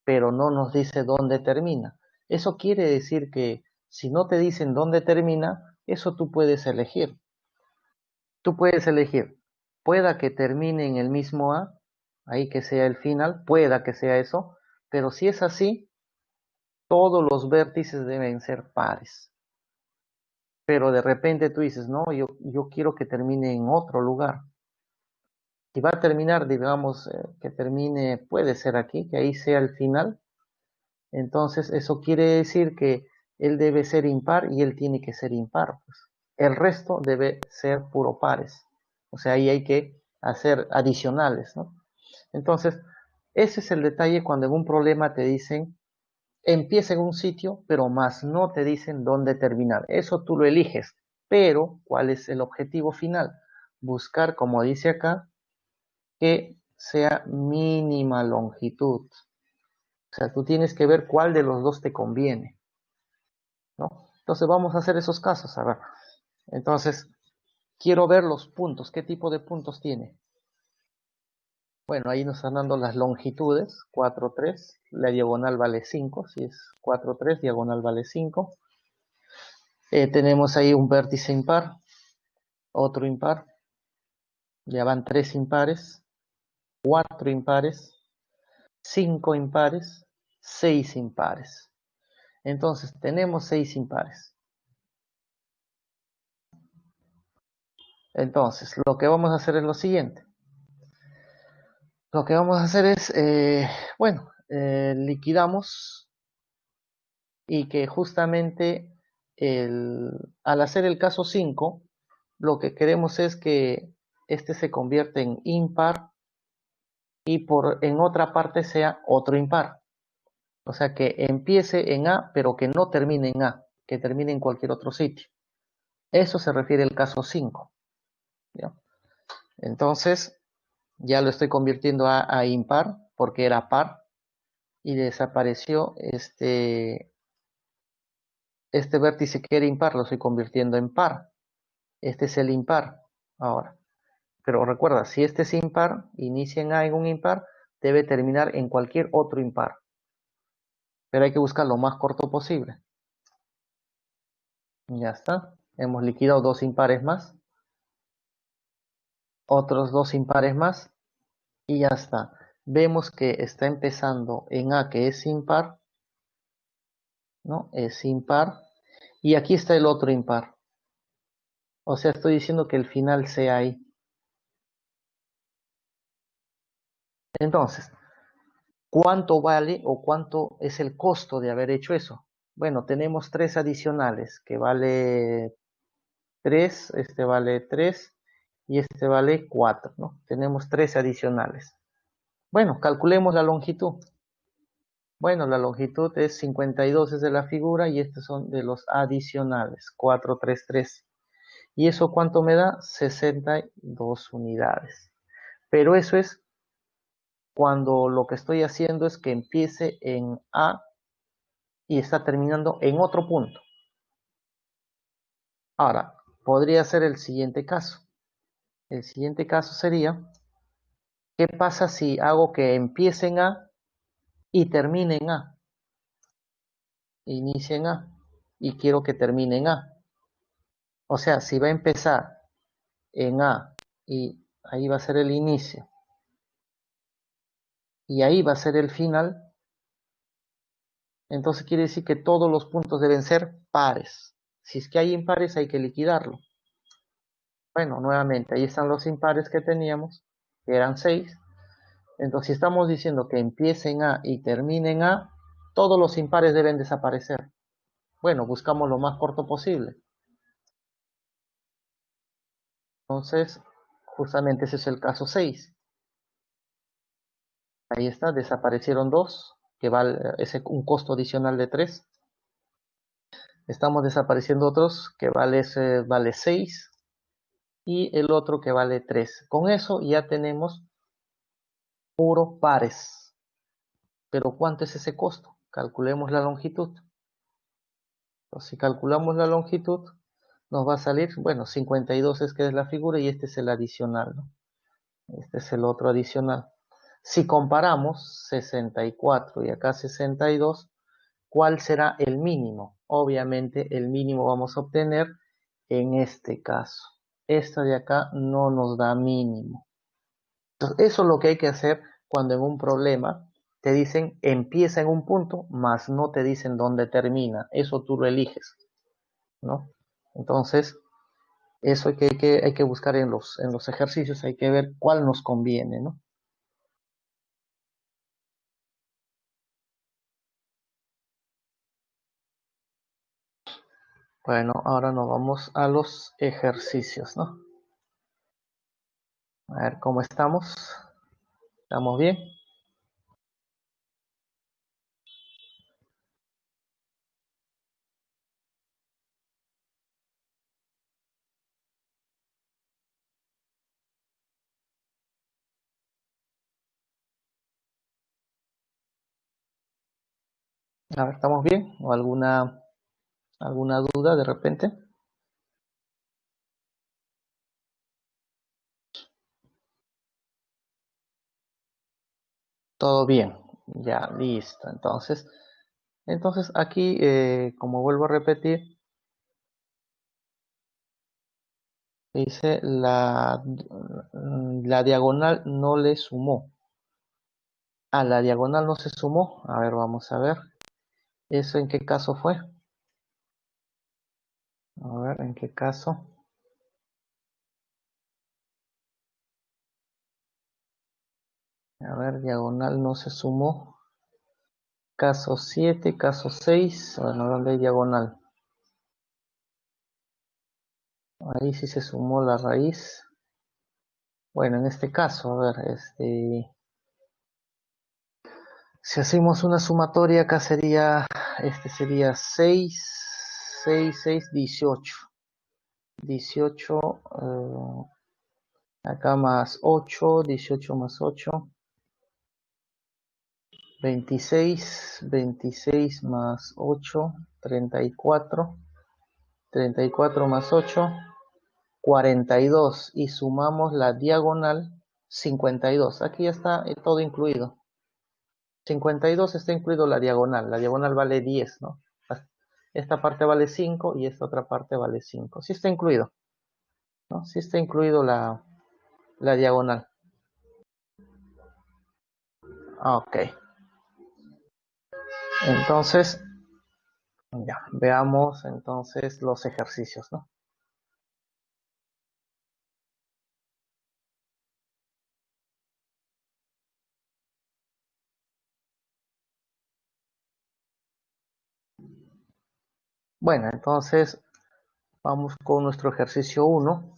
pero no nos dice dónde termina. Eso quiere decir que Si no te dicen dónde termina, eso tú puedes elegir. Tú puedes elegir, pueda que termine en el mismo A, ahí que sea el final, pueda que sea eso, pero si es así, todos los vértices deben ser pares. Pero de repente tú dices, no, yo quiero que termine en otro lugar. Si va a terminar, digamos, que termine, puede ser aquí, que ahí sea el final. Entonces, eso quiere decir que él debe ser impar y él tiene que ser impar, pues. El resto debe ser puro pares. O sea, ahí hay que hacer adicionales, ¿no? Entonces, ese es el detalle cuando en un problema te dicen, empieza en un sitio, pero más no te dicen dónde terminar. Eso tú lo eliges. Pero, ¿cuál es el objetivo final? Buscar, como dice acá, que sea mínima longitud. O sea, tú tienes que ver cuál de los dos te conviene, ¿no? Entonces vamos a hacer esos casos. A ver, entonces quiero ver los puntos. ¿Qué tipo de puntos tiene? Bueno, ahí nos están dando las longitudes, 4, 3. La diagonal vale 5, si es 4, 3, diagonal vale 5. Tenemos ahí un vértice impar, otro impar. Ya van 3 impares, 4 impares, 5 impares, 6 impares. Entonces tenemos 6 impares. Entonces, lo que vamos a hacer es lo siguiente. Lo que vamos a hacer es, bueno, liquidamos y que justamente al hacer el caso 5, lo que queremos es que este se convierta en impar y en otra parte sea otro impar. O sea, que empiece en A, pero que no termine en A, que termine en cualquier otro sitio. Eso se refiere al caso 5. ¿Ya? Entonces, ya lo estoy convirtiendo a impar, porque era par, y desapareció este vértice que era impar, lo estoy convirtiendo en par. Este es el impar ahora. Pero recuerda, si este es impar, inicia en A en un impar, debe terminar en cualquier otro impar. Pero hay que buscar lo más corto posible. Ya está. Hemos liquidado dos impares más. Otros dos impares más. Y ya está. Vemos que está empezando en A, que es impar, ¿no? Es impar. Y aquí está el otro impar. O sea, estoy diciendo que el final sea ahí. Entonces, ¿cuánto vale o cuánto es el costo de haber hecho eso? Bueno, tenemos tres adicionales, que vale 3, este vale 3 y este vale 4, ¿no? Tenemos tres adicionales. Bueno, calculemos la longitud. Bueno, la longitud es 52, es de la figura, y estos son de los adicionales, 4, 3, 3. ¿Y eso cuánto me da? 62 unidades. Pero eso es cuando lo que estoy haciendo es que empiece en A y está terminando en otro punto. Ahora, podría ser el siguiente caso. El siguiente caso sería, ¿qué pasa si hago que empiece en A y termine en A? Inicie en A y quiero que termine en A. O sea, si va a empezar en A y ahí va a ser el inicio y ahí va a ser el final, entonces quiere decir que todos los puntos deben ser pares. Si es que hay impares, hay que liquidarlo. Bueno, nuevamente, ahí están los impares que teníamos, que eran 6. Entonces, si estamos diciendo que empiece en A y termine en A, todos los impares deben desaparecer. Bueno, buscamos lo más corto posible. Entonces, justamente ese es el caso 6. Ahí está, desaparecieron 2, que vale un costo adicional de 3. Estamos desapareciendo otros, que vale 6. Y el otro que vale 3. Con eso ya tenemos puro pares. Pero ¿cuánto es ese costo? Calculemos la longitud. Entonces, si calculamos la longitud, nos va a salir, bueno, 52 es que es la figura y este es el adicional, ¿no? Este es el otro adicional. Si comparamos 64 y acá 62, ¿Cuál será el mínimo? Obviamente el mínimo vamos a obtener en este caso. Esta de acá no nos da mínimo. Entonces, eso es lo que hay que hacer cuando en un problema te dicen empieza en un punto, mas no te dicen dónde termina. Eso tú lo eliges, ¿no? Entonces, eso hay que buscar en los ejercicios, hay que ver cuál nos conviene, ¿no? Bueno, ahora nos vamos a los ejercicios, ¿no? A ver cómo estamos. ¿Estamos bien? A ver, ¿estamos bien? ¿O alguna duda de repente? Todo bien. Ya, listo. Entonces aquí, como vuelvo a repetir, dice la diagonal no le sumó. A la diagonal no se sumó. A ver, vamos a ver. ¿Eso en qué caso fue? A ver, ¿en qué caso? A ver, diagonal no se sumó. Caso 7, caso 6. Bueno, ¿dónde hay diagonal? Ahí sí se sumó la raíz. Bueno, en este caso, a ver, si hacemos una sumatoria, acá sería 6, 6, 6, 18. 18, acá más 8, 18 más 8, 26, 26 más 8, 34, 34 más 8, 42 y sumamos la diagonal 52. Aquí ya está todo incluido. 52 está incluido la diagonal vale 10, ¿no? Esta parte vale 5 y esta otra parte vale 5. Sí está incluido, ¿no? Sí está incluido la diagonal. Ok, entonces, ya, veamos entonces los ejercicios, ¿no? Bueno, entonces vamos con nuestro ejercicio 1.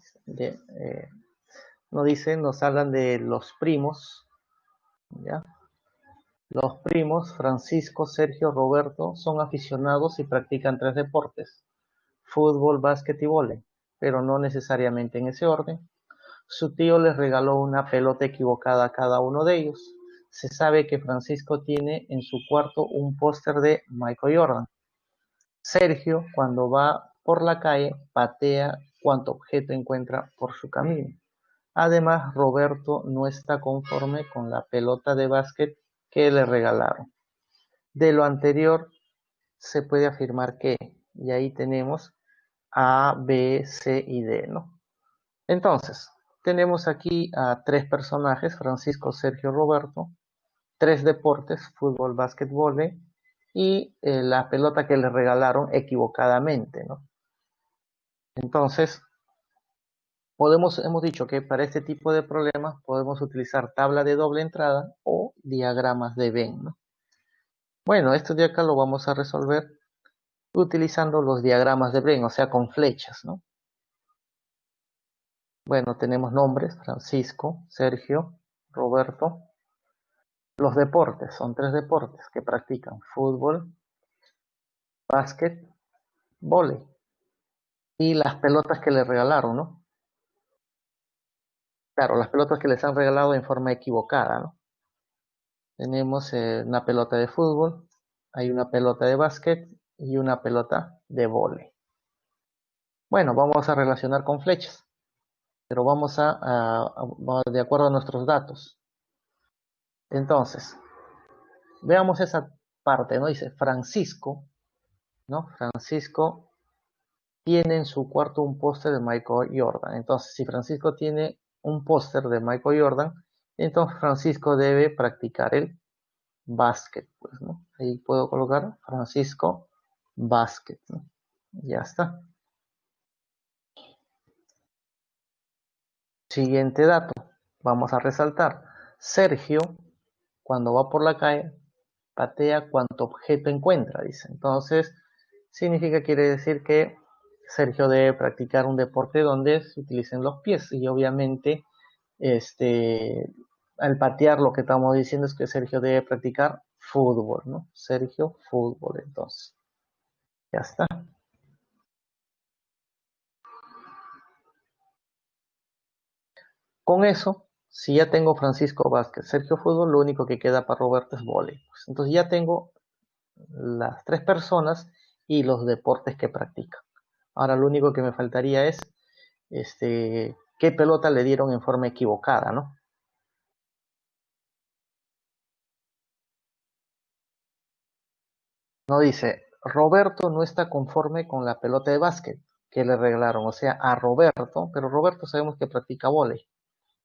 Nos hablan de los primos, ¿ya? Los primos, Francisco, Sergio, Roberto, son aficionados y practican tres deportes: fútbol, básquet y vóley, pero no necesariamente en ese orden. Su tío les regaló una pelota equivocada a cada uno de ellos. Se sabe que Francisco tiene en su cuarto un póster de Michael Jordan. Sergio, cuando va por la calle, patea cuanto objeto encuentra por su camino. Además, Roberto no está conforme con la pelota de básquet que le regalaron. De lo anterior, se puede afirmar que, y ahí tenemos A, B, C y D, ¿no? Entonces, tenemos aquí a tres personajes: Francisco, Sergio, Roberto, tres deportes: fútbol, básquet, vóley, y la pelota que le regalaron equivocadamente, ¿no? Entonces, hemos dicho que para este tipo de problemas podemos utilizar tabla de doble entrada o diagramas de Venn, ¿no? Bueno, esto de acá lo vamos a resolver utilizando los diagramas de Venn, o sea, con flechas, ¿no? Bueno, tenemos nombres: Francisco, Sergio, Roberto. Los deportes, son tres deportes que practican: fútbol, básquet, vóley. Y las pelotas que le regalaron, ¿no? Claro, las pelotas que les han regalado en forma equivocada, ¿no? Tenemos una pelota de fútbol, hay una pelota de básquet y una pelota de vóley. Bueno, vamos a relacionar con flechas, pero vamos de acuerdo a nuestros datos. Entonces, veamos parte, ¿no? Dice Francisco, ¿no? Francisco tiene en su cuarto un póster de Michael Jordan. Entonces, si Francisco tiene un póster de Michael Jordan, entonces Francisco debe practicar el básquet, pues, ¿no? Ahí puedo colocar Francisco básquet, ¿no? Ya está. Siguiente dato, vamos a resaltar. Sergio, cuando va por la calle, patea cuanto objeto encuentra, dice. Entonces, quiere decir que Sergio debe practicar un deporte donde se utilicen los pies y obviamente al patear lo que estamos diciendo es que Sergio debe practicar fútbol, ¿no? Sergio, fútbol, entonces. Ya está. Con eso, si ya tengo Francisco Vázquez, Sergio Fútbol, lo único que queda para Roberto es vóley. Pues, entonces ya tengo las tres personas y los deportes que practican. Ahora lo único que me faltaría es qué pelota le dieron en forma equivocada, ¿no? No dice, Roberto no está conforme con la pelota de básquet que le regalaron, o sea, a Roberto, pero Roberto sabemos que practica vóley,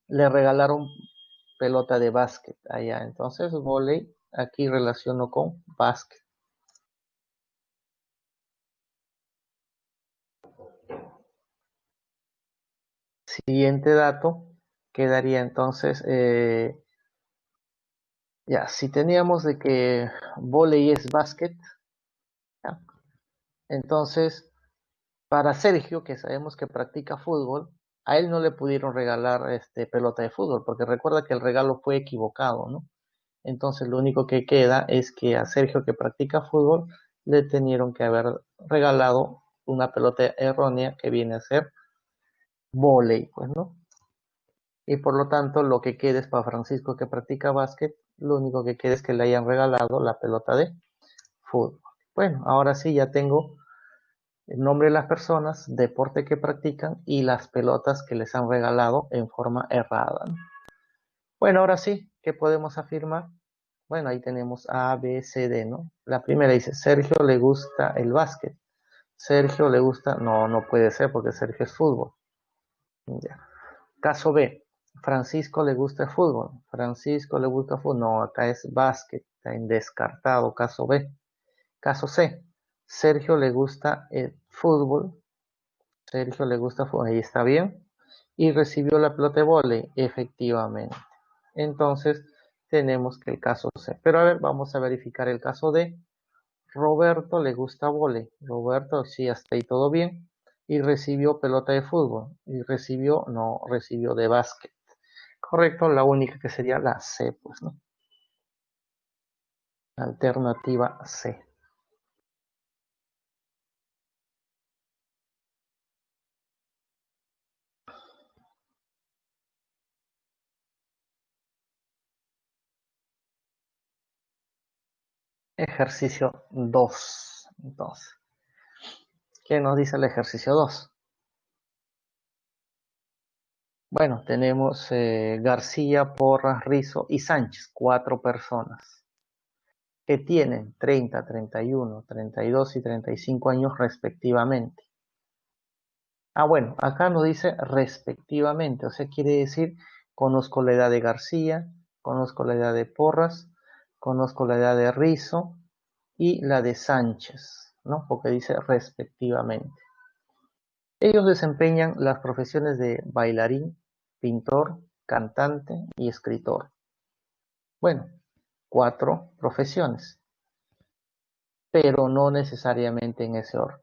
le regalaron pelota de básquet allá, entonces vóley aquí relaciono con básquet. Siguiente dato quedaría entonces, ya, si teníamos de que vóley es básquet, ya, entonces para Sergio, que sabemos que practica fútbol, a él no le pudieron regalar pelota de fútbol, porque recuerda que el regalo fue equivocado, ¿no? Entonces lo único que queda es que a Sergio, que practica fútbol, le tenieron que haber regalado una pelota errónea que viene a ser vóley, pues, ¿no? Y por lo tanto lo que queda es para Francisco, que practica básquet, lo único que queda es que le hayan regalado la pelota de fútbol. Bueno, ahora sí ya tengo el nombre de las personas, deporte que practican y las pelotas que les han regalado en forma errada, ¿no? Bueno, ahora sí, ¿qué podemos afirmar? Bueno, ahí tenemos A, B, C, D, ¿no? La primera dice, Sergio le gusta el básquet. Sergio le gusta, no, no puede ser porque Sergio es fútbol. Ya. Caso B, Francisco le gusta el fútbol. Francisco le gusta el fútbol. No, acá es básquet, está en descartado, caso B. Caso C, Sergio le gusta el fútbol. Sergio le gusta el fútbol, ahí está bien. Y recibió la pelota de vóley, efectivamente. Entonces, tenemos que el caso C. Pero a ver, vamos a verificar el caso D. Roberto le gusta vóley. Roberto, sí, hasta ahí todo bien. Y recibió pelota de fútbol. Y recibió, no, recibió de básquet. Correcto, la única que sería la C, pues, ¿no? Alternativa C. Ejercicio 2. Entonces, ¿qué nos dice el ejercicio 2? Bueno, tenemos García, Porras, Rizo y Sánchez, 4 personas que tienen 30, 31, 32 y 35 años respectivamente. Ah, bueno, acá nos dice respectivamente, o sea, quiere decir, conozco la edad de García, conozco la edad de Porras, conozco la edad de Rizo y la de Sánchez, ¿no? Porque dice respectivamente. Ellos desempeñan las profesiones de bailarín, pintor, cantante y escritor. Bueno, 4 profesiones, pero no necesariamente en ese orden.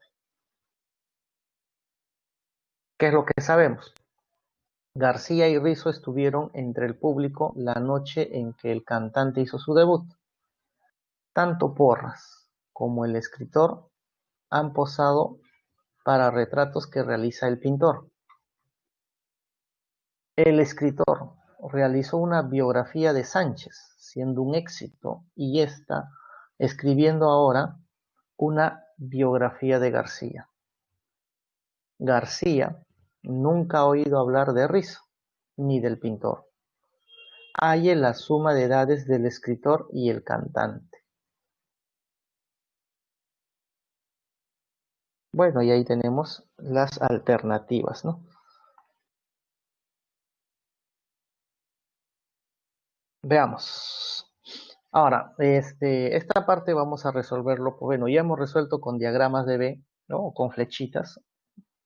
¿Qué es lo que sabemos? García y Rizzo estuvieron entre el público la noche en que el cantante hizo su debut. Tanto Porras como el escritor han posado para retratos que realiza el pintor. El escritor realizó una biografía de Sánchez, siendo un éxito, y está escribiendo ahora una biografía de García. García nunca ha oído hablar de Rizzo, ni del pintor. Halle la suma de edades del escritor y el cantante. Bueno, y ahí tenemos las alternativas, ¿no? Veamos. Ahora, esta parte vamos a resolverlo, bueno, ya hemos resuelto con diagramas de B, ¿no? O con flechitas,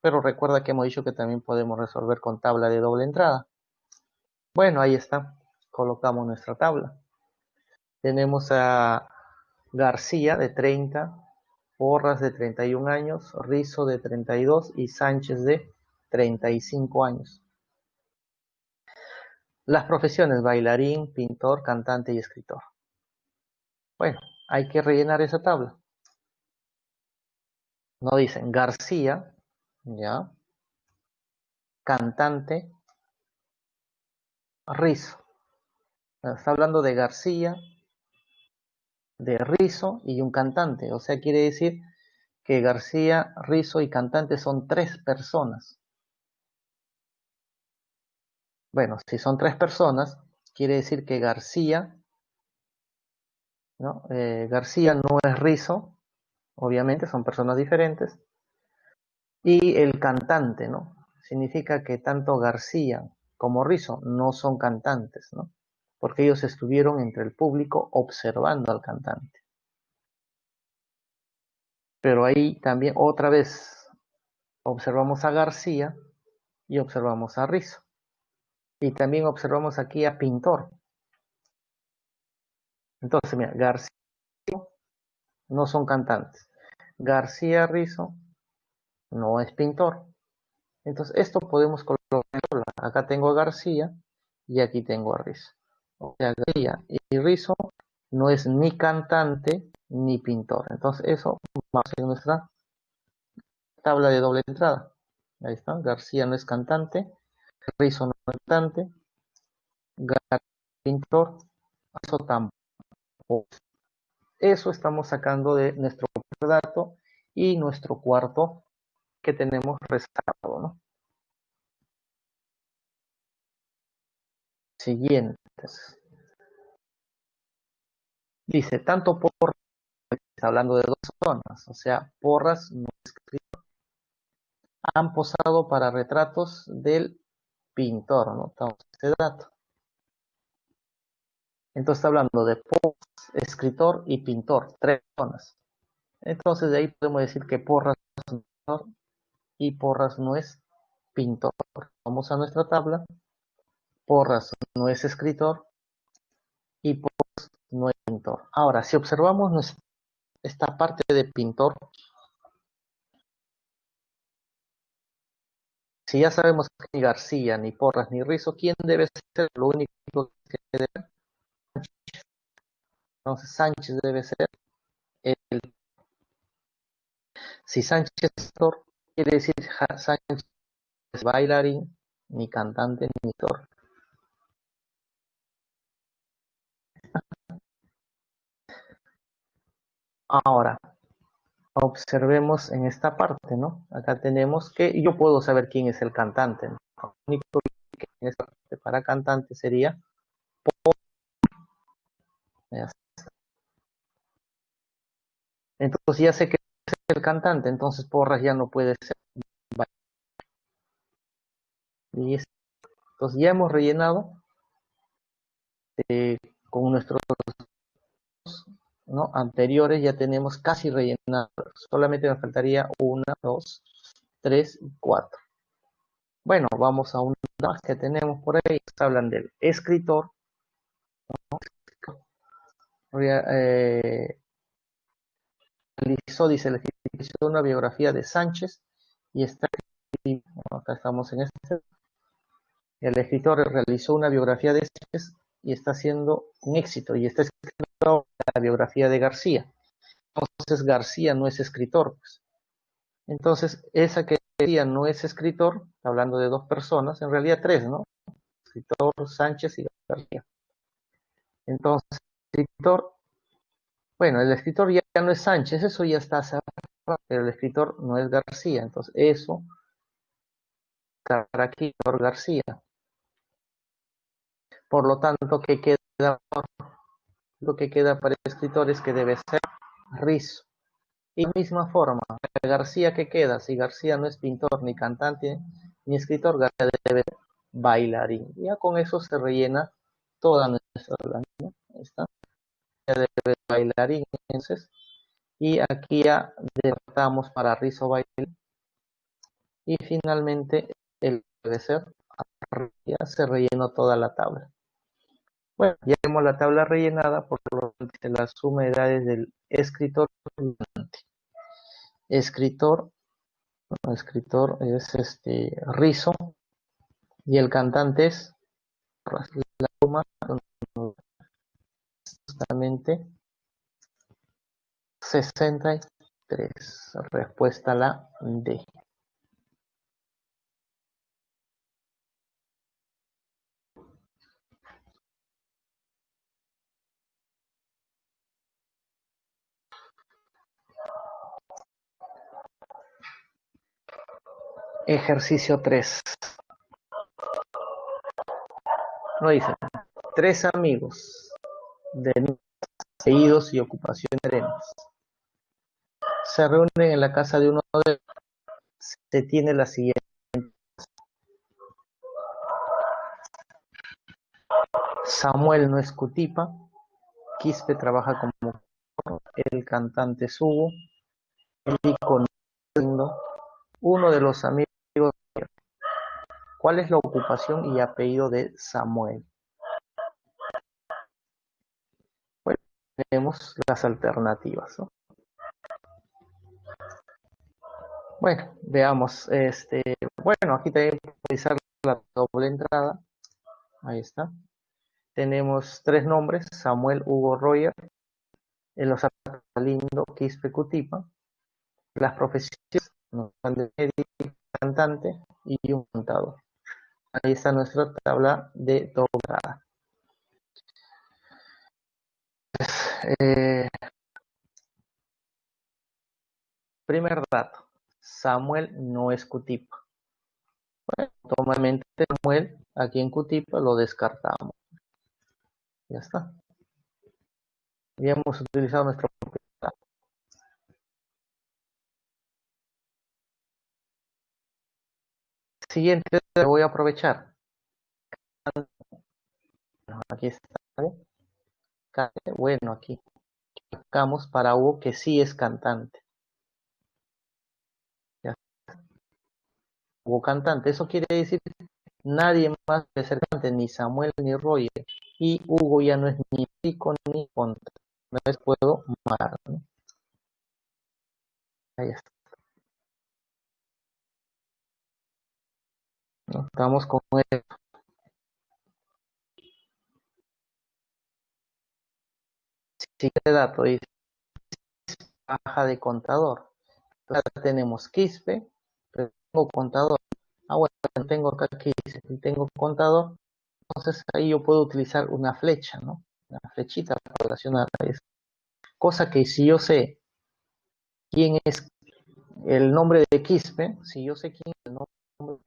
pero recuerda que hemos dicho que también podemos resolver con tabla de doble entrada. Bueno, ahí está. Colocamos nuestra tabla. Tenemos a García de 30, Porras de 31 años, Rizo de 32 y Sánchez de 35 años. Las profesiones: bailarín, pintor, cantante y escritor. Bueno, hay que rellenar esa tabla. No dicen García, ya, cantante, Rizo. Está hablando de García, de Rizo y un cantante. O sea, quiere decir que García, Rizo y cantante son tres personas. Bueno, si son tres personas, quiere decir que García, ¿no? García no es Rizo, obviamente son personas diferentes. Y el cantante, ¿no? Significa que tanto García como Rizo no son cantantes, ¿no? Porque ellos estuvieron entre el público observando al cantante. Pero ahí también otra vez observamos a García y observamos a Rizo. Y también observamos aquí a Pintor. Entonces, mira, García no son cantantes. García Rizo no es pintor. Entonces, esto podemos colocarlo. Acá tengo a García y aquí tengo a Rizo. O sea, García y Rizo no es ni cantante ni pintor. Entonces, eso va a ser nuestra tabla de doble entrada. Ahí está. García no es cantante, Rizo no es cantante, García pintor, Rizo tampoco. Eso estamos sacando de nuestro primer dato y nuestro cuarto que tenemos rezado, ¿no? Siguientes. Dice, tanto Porras, está hablando de dos zonas, o sea, Porras no han posado para retratos del pintor, ¿no? Estamos este dato. Entonces está hablando de Porras, escritor y pintor, tres zonas. Entonces de ahí podemos decir que Porras es pintor y Porras no es pintor. Vamos a nuestra tabla. Porras no es escritor y Porras no es pintor. Ahora, si observamos esta parte de pintor, si ya sabemos que ni García, ni Porras, ni Rizo, ¿quién debe ser? Lo único que debe ser, entonces Sánchez debe ser el. Si Sánchez es actor, quiere decir Sánchez es bailarín, ni cantante, ni actor. Ahora, observemos en esta parte, ¿no? Acá tenemos que yo puedo saber quién es el cantante, ¿no? Lo único que en esta parte para cantante sería entonces ya sé que es el cantante, entonces Porras ya no puede ser bailarín. Entonces ya hemos rellenado con nuestros, ¿no? Anteriores, ya tenemos casi rellenado. Solamente nos faltaría 1, 2, 3 y 4. Bueno, vamos a una más que tenemos por ahí. Hablan del escritor, ¿no? Realizó, dice el escritor, una biografía de Sánchez y está, bueno, acá estamos en este. El escritor realizó una biografía de Sánchez y está haciendo un éxito y está escribiendo la biografía de García. Entonces García no es escritor, pues. Entonces esa que García no es escritor, hablando de dos personas, en realidad tres, ¿no? Escritor, Sánchez y García. Entonces, escritor, bueno, el escritor ya no es Sánchez, eso ya está cerrado, pero el escritor no es García, entonces eso estará aquí por García. Por lo tanto, lo que queda para el escritor es que debe ser Rizo. Y de la misma forma, García que queda, si García no es pintor, ni cantante, ni escritor, García debe ser bailarín. Ya con eso se rellena toda nuestra tabla, ¿no? Ahí está, ya debe ser bailarín, entonces, y aquí ya derrotamos para rizo bailarín, y finalmente el debe ser, ya se rellenó toda la tabla. Bueno, ya tenemos la tabla rellenada, por lo tanto, la suma de edades del escritor. Escritor, escritor es Rizo, y el cantante es la suma justamente 63. Respuesta la D. Ejercicio 3. No dice, tres amigos de apellidos y ocupaciones diferentes se reúnen en la casa de uno de ellos. Se tiene la siguiente. Samuel no es Cutipa, Quispe trabaja como el cantante es Hugo, el icono es Lindo, uno de los amigos. ¿Cuál es la ocupación y apellido de Samuel? Bueno, tenemos las alternativas, ¿no? Bueno, veamos. Bueno, aquí también podemos utilizar la doble entrada. Ahí está. Tenemos tres nombres: Samuel, Hugo, Roger. En los apellidos Lindo, Quispe, Cutipa. Las profesiones nos dan de médico, cantante y un contador. Ahí está nuestra tabla de doble entrada. Eh, Primer dato: Samuel no es Cutipa. Bueno, automáticamente Samuel aquí en Cutipa lo descartamos. Ya está. Ya hemos utilizado nuestro propiedad. Siguiente, voy a aprovechar. Aquí está. Bueno, aquí sacamos para Hugo que sí es cantante. Ya, Hugo cantante. Eso quiere decir que nadie más puede ser cantante, ni Samuel ni Roger. Y Hugo ya no es ni pico ni contra. No les puedo mar, ¿no? Ahí está. ¿No? Estamos con el siguiente dato. Dice baja de contador. Entonces, tenemos Quispe, pero tengo contador. Ah, bueno, tengo acá Quispe, tengo contador. Entonces ahí yo puedo utilizar una flecha, ¿no? Una flechita para relacionar a eso. Cosa que si yo sé quién es el nombre de Quispe, si yo sé quién es el nombre,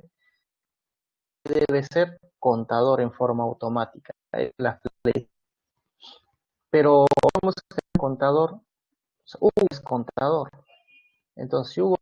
debe ser contador en forma automática. La flecha. Pero vamos a ser contador, o sea, Hugo es contador. Entonces, si Hugo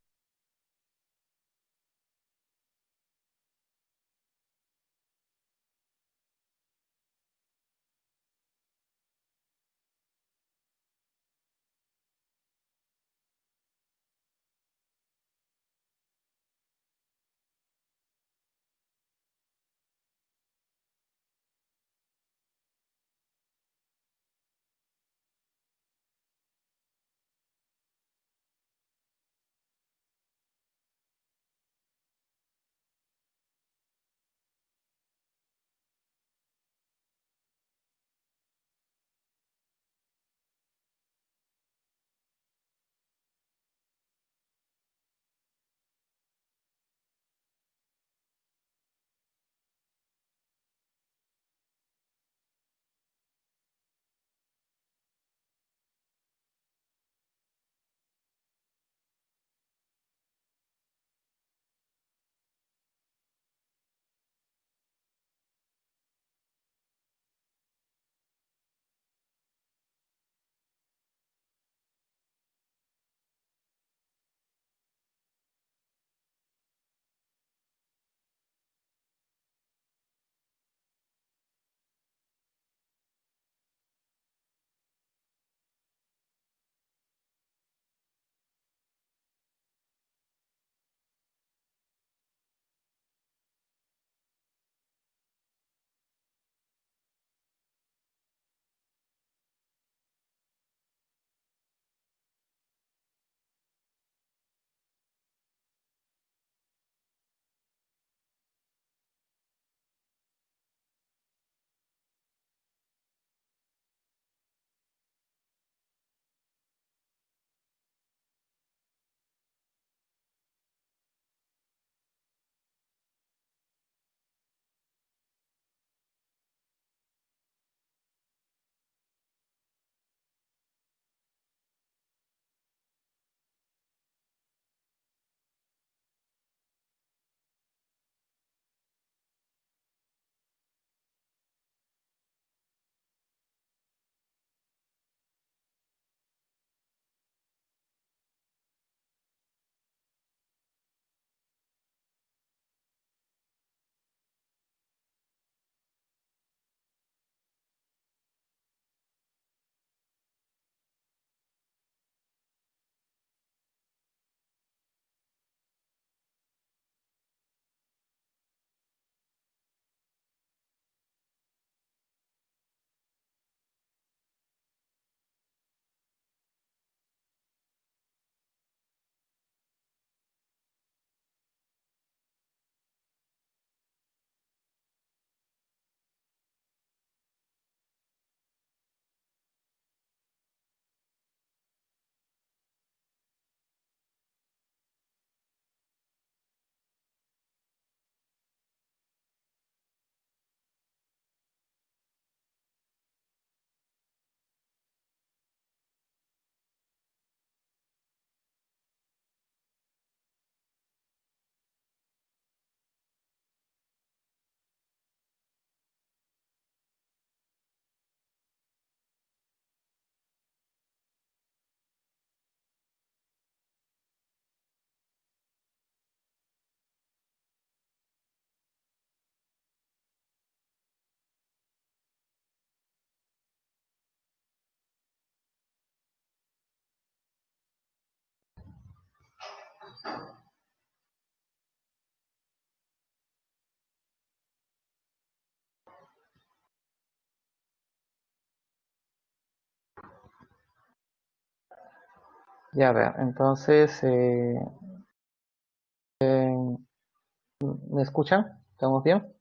Ya ver, entonces, ¿me escuchan? ¿Estamos bien?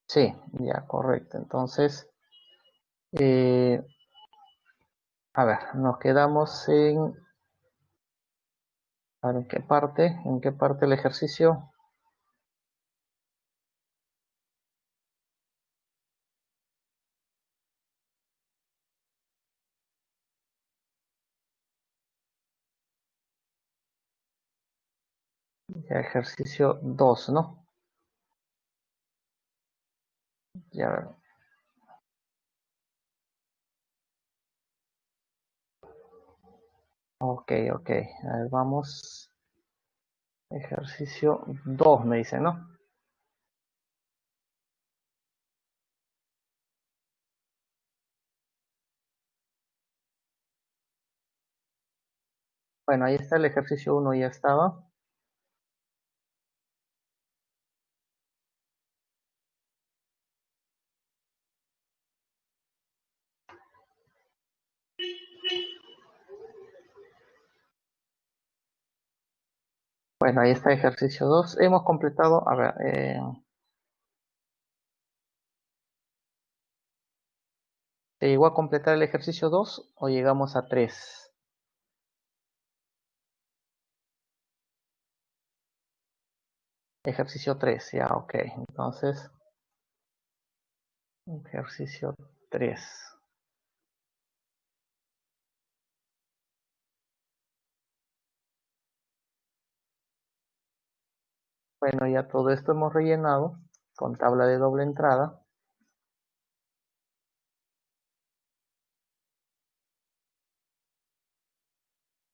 Sí, ya, correcto. Entonces, eh, a ver, nos quedamos a ver, en qué parte el ejercicio? Ya, ejercicio 2, ¿no? Ya, ok, ok. A ver, vamos. Ejercicio 2 me dice, ¿no? Bueno, ahí está el ejercicio uno, ya estaba. Bueno, ahí está ejercicio 2. Hemos completado, a ver, ¿se llegó a completar el ejercicio 2 o llegamos a 3? Ejercicio 3, ya, ok. Entonces, ejercicio 3. Bueno, ya todo esto hemos rellenado con tabla de doble entrada.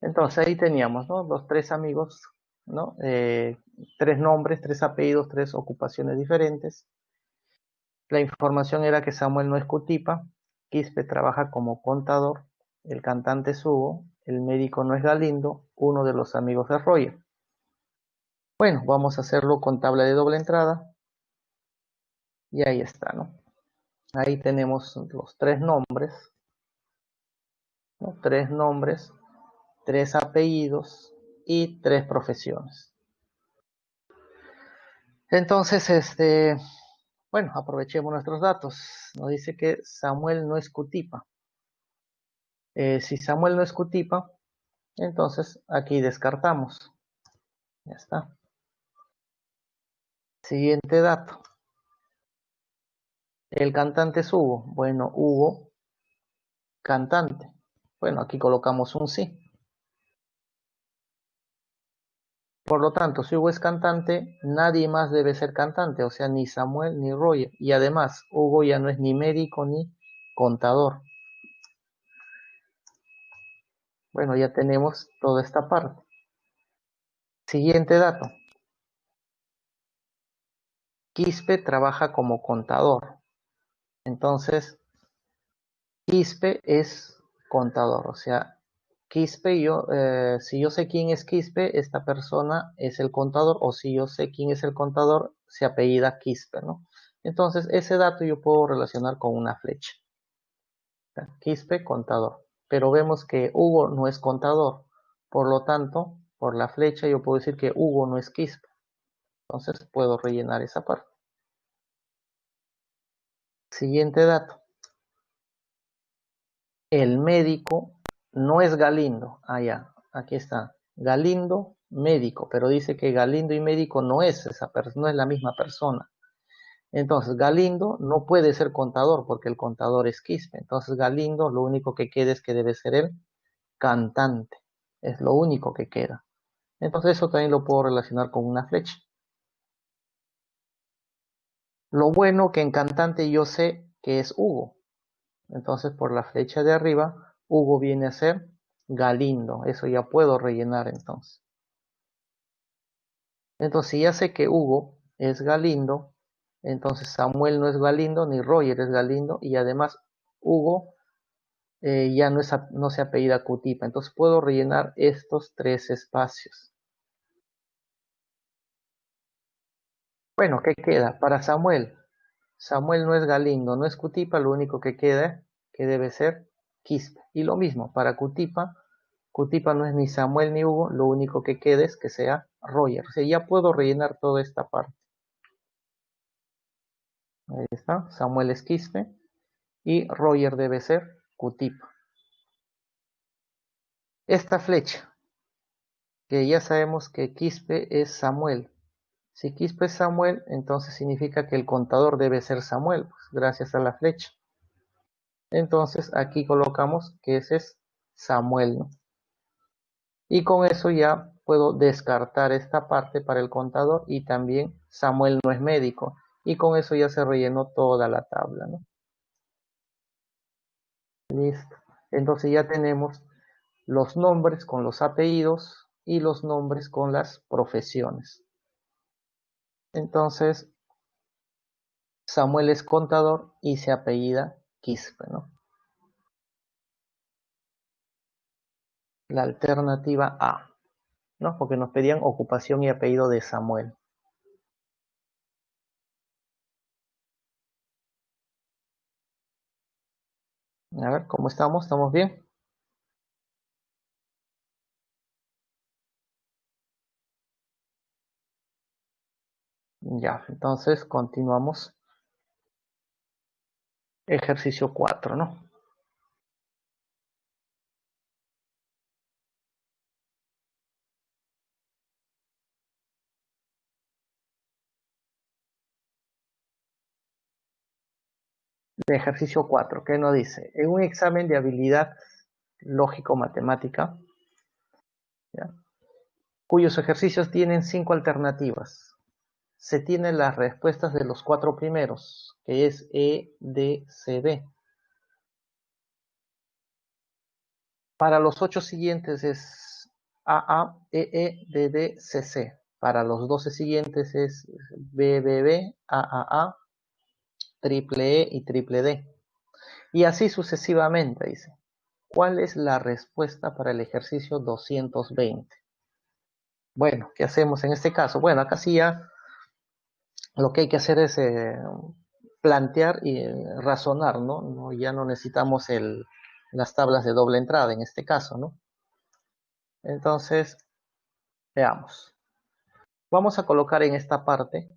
Entonces ahí teníamos, ¿no? Los tres amigos, ¿no? Tres nombres, tres apellidos, tres ocupaciones diferentes. La información era que Samuel no es Cutipa, Quispe trabaja como contador, el cantante es Hugo, el médico no es Galindo, uno de los amigos es Roger. Bueno, vamos a hacerlo con tabla de doble entrada y ahí está, ¿no? Ahí tenemos los tres nombres, ¿no? Tres nombres, tres apellidos y tres profesiones. Entonces, bueno, aprovechemos nuestros datos. Nos dice que Samuel no es Cutipa. Si Samuel no es Cutipa, entonces aquí descartamos. Ya está. Siguiente dato. El cantante es Hugo. Bueno, Hugo, cantante. Bueno, aquí colocamos un sí. Por lo tanto, si Hugo es cantante, nadie más debe ser cantante, o sea, ni Samuel ni Roger. Y además, Hugo ya no es ni médico ni contador. Bueno, ya tenemos toda esta parte. Siguiente dato. Quispe trabaja como contador. Entonces, Quispe es contador, o sea, Quispe, si yo sé quién es Quispe, esta persona es el contador, o si yo sé quién es el contador, se apellida Quispe, ¿no? Entonces, ese dato yo puedo relacionar con una flecha. Quispe, contador. Pero vemos que Hugo no es contador, por lo tanto, por la flecha yo puedo decir que Hugo no es Quispe. Entonces, puedo rellenar esa parte. Siguiente dato. El médico no es Galindo. Ah, ya, aquí está. Galindo, médico, pero dice que Galindo y médico no es no es la misma persona. Entonces, Galindo no puede ser contador porque el contador es Quispe. Entonces, Galindo lo único que queda es que debe ser el cantante. Es lo único que queda. Entonces, eso también lo puedo relacionar con una flecha. Lo bueno que en cantante yo sé que es Hugo. Entonces, por la flecha de arriba, Hugo viene a ser Galindo. Eso ya puedo rellenar entonces. Entonces, si ya sé que Hugo es Galindo, entonces Samuel no es Galindo, ni Roger es Galindo, y además Hugo ya no se apellida Cutipa. Entonces puedo rellenar estos 3 espacios. Bueno, ¿qué queda? Para Samuel. Samuel no es Galindo, no es Cutipa, lo único que queda que debe ser Quispe. Y lo mismo, para Cutipa, Cutipa no es ni Samuel ni Hugo, lo único que queda es que sea Roger. O sea, ya puedo rellenar toda esta parte. Ahí está, Samuel es Quispe y Roger debe ser Cutipa. Esta flecha, que ya sabemos que Quispe es Samuel. Si Quispe es Samuel, entonces significa que el contador debe ser Samuel, pues, gracias a la flecha. Entonces aquí colocamos que ese es Samuel, ¿no? Y con eso ya puedo descartar esta parte para el contador y también Samuel no es médico. Y con eso ya se rellenó toda la tabla, ¿no? Listo. Entonces ya tenemos los nombres con los apellidos y los nombres con las profesiones. Entonces, Samuel es contador y se apellida Quispe, ¿no? La alternativa A, ¿no? Porque nos pedían ocupación y apellido de Samuel. A ver, ¿cómo estamos? ¿Estamos bien? Ya, entonces continuamos. Ejercicio 4, ¿no? De ejercicio 4, ¿qué nos dice? En un examen de habilidad lógico-matemática, ¿ya? Cuyos ejercicios tienen 5 alternativas. Se tienen las respuestas de los 4 primeros, que es E, D, C, D. Para los 8 siguientes es AA, EE, DD, CC. Para los 12 siguientes es BBB, AAA, triple E y triple D. Y así sucesivamente, dice. ¿Cuál es la respuesta para el ejercicio 220? Bueno, ¿qué hacemos en este caso? Bueno, acá sí ya lo que hay que hacer es plantear y razonar, ¿no? Ya no necesitamos las tablas de doble entrada en este caso, ¿no? Entonces, veamos. Vamos a colocar en esta parte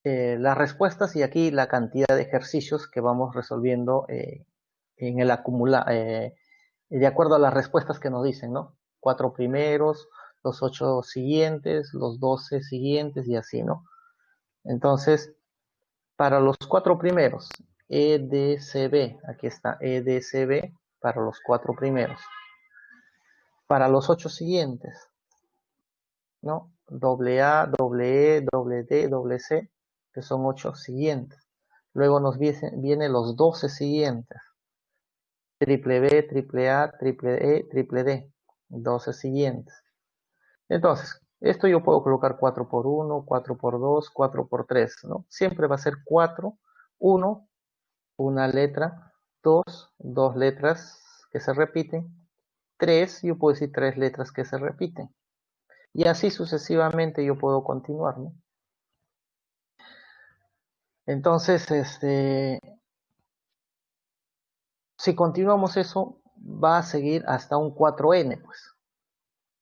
las respuestas y aquí la cantidad de ejercicios que vamos resolviendo en el acumulado, de acuerdo a las respuestas que nos dicen, ¿no? 4 primeros, los 8 siguientes, los 12 siguientes y así, ¿no? Entonces, para los 4 primeros, EDCB, aquí está, EDCB para los 4 primeros. Para los 8 siguientes, ¿no? Doble A, doble E, doble D, doble C, que son 8 siguientes. Luego nos vienen los 12 siguientes. Triple B, triple A, triple E, triple D. 12 siguientes. Entonces, esto yo puedo colocar 4 por 1, 4 por 2, 4 por 3, ¿no? Siempre va a ser 4, 1, una letra, 2, dos letras que se repiten, 3, yo puedo decir 3 letras que se repiten. Y así sucesivamente yo puedo continuar, ¿no? Entonces, si continuamos eso, va a seguir hasta un 4n, pues.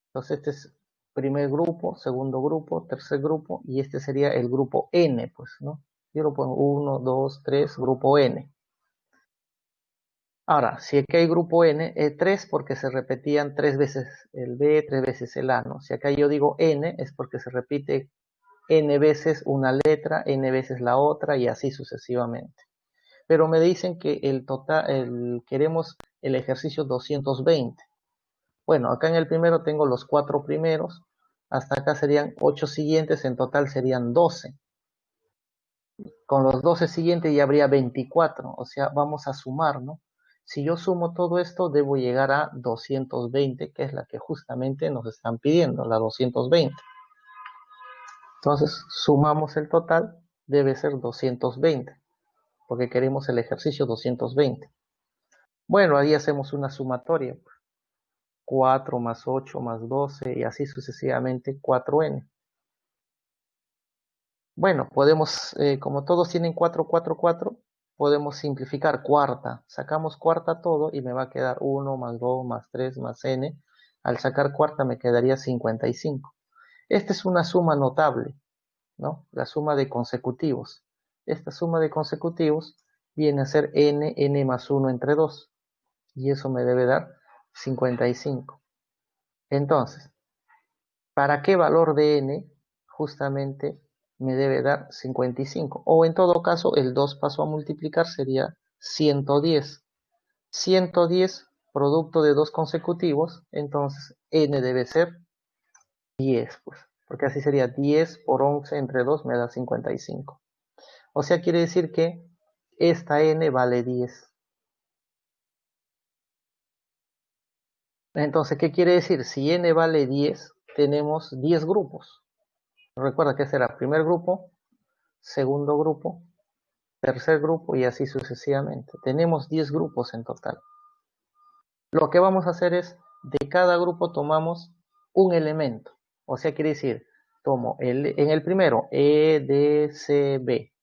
Entonces, este es primer grupo, segundo grupo, tercer grupo, y este sería el grupo n, pues, ¿no? Yo lo pongo 1, 2, 3, grupo n. Ahora, si aquí hay grupo n, 3 porque se repetían 3 veces el b, 3 veces el a, ¿no? Si acá yo digo n, es porque se repite n veces una letra, n veces la otra, y así sucesivamente. Pero me dicen que el total, queremos el ejercicio 220. Bueno, acá en el primero tengo los 4 primeros, hasta acá serían 8 siguientes, en total serían 12. Con los 12 siguientes ya habría 24, o sea, vamos a sumar, ¿no? Si yo sumo todo esto, debo llegar a 220, que es la que justamente nos están pidiendo, la 220. Entonces, sumamos el total, debe ser 220, porque queremos el ejercicio 220. Bueno, ahí hacemos una sumatoria. 4 más 8 más 12 y así sucesivamente 4n. Bueno, podemos, como todos tienen 4, 4, 4, podemos simplificar cuarta. Sacamos cuarta todo y me va a quedar 1 más 2 más 3 más n. Al sacar cuarta me quedaría 55. Esta es una suma notable, ¿no? La suma de consecutivos. Esta suma de consecutivos viene a ser n más 1 entre 2. Y eso me debe dar 55. Entonces, ¿para qué valor de n justamente me debe dar 55? O en todo caso, el 2 paso a multiplicar sería 110. 110 producto de dos consecutivos, entonces n debe ser 10, pues, porque así sería 10 por 11 entre 2 me da 55. O sea, quiere decir que esta n vale 10. Entonces, ¿qué quiere decir? Si n vale 10, tenemos 10 grupos. Recuerda que será primer grupo, segundo grupo, tercer grupo y así sucesivamente. Tenemos 10 grupos en total. Lo que vamos a hacer es, de cada grupo tomamos un elemento. O sea, quiere decir, tomo en el primero E, D, C, B.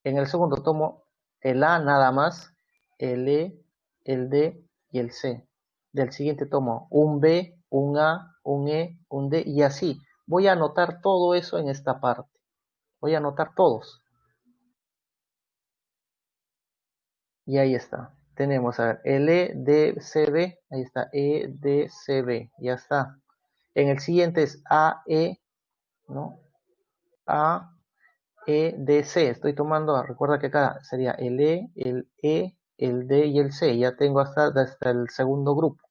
En el segundo tomo el A nada más, el E, el D y el C. Del siguiente tomo un B, un A, un E, un D y así. Voy a anotar todo eso en esta parte. Voy a anotar todos. Y ahí está. Tenemos, a ver, el EDCB, ahí está, EDCB, ya está. En el siguiente es AE, ¿no? AEDC, estoy tomando, recuerda que acá sería el E, el D y el C, ya tengo hasta el segundo grupo.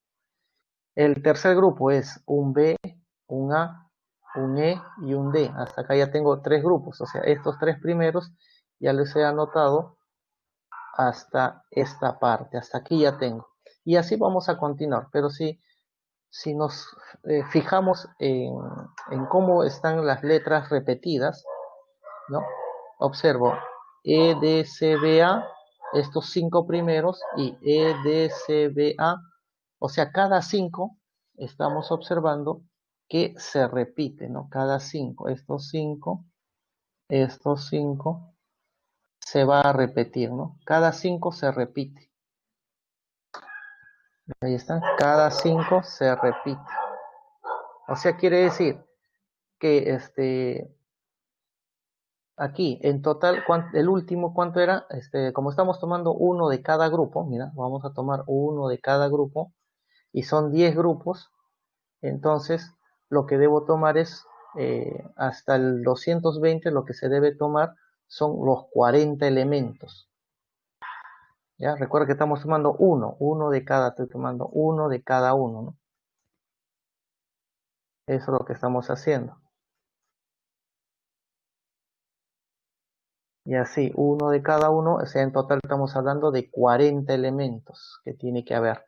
El tercer grupo es un B, un A, un E y un D. Hasta acá ya tengo tres grupos, o sea, estos tres primeros ya les he anotado hasta esta parte, hasta aquí ya tengo. Y así vamos a continuar, pero si nos fijamos en cómo están las letras repetidas, ¿no? Observo E, D, C, B, A, estos cinco primeros, y E, D, C, B, A, o sea, cada cinco estamos observando que se repite, ¿no? Cada cinco, estos cinco se va a repetir, ¿no? Cada cinco se repite. Ahí están, cada 5 se repite. O sea, quiere decir que aquí en total, el último, ¿cuánto era? Como estamos tomando uno de cada grupo, mira, vamos a tomar uno de cada grupo y son 10 grupos, entonces lo que debo tomar es hasta el 220, lo que se debe tomar son los 40 elementos. ¿Ya? Recuerda que estamos tomando uno de cada, estoy tomando uno de cada uno, ¿no? Eso es lo que estamos haciendo. Y así, uno de cada uno, o sea, en total estamos hablando de 40 elementos que tiene que haber.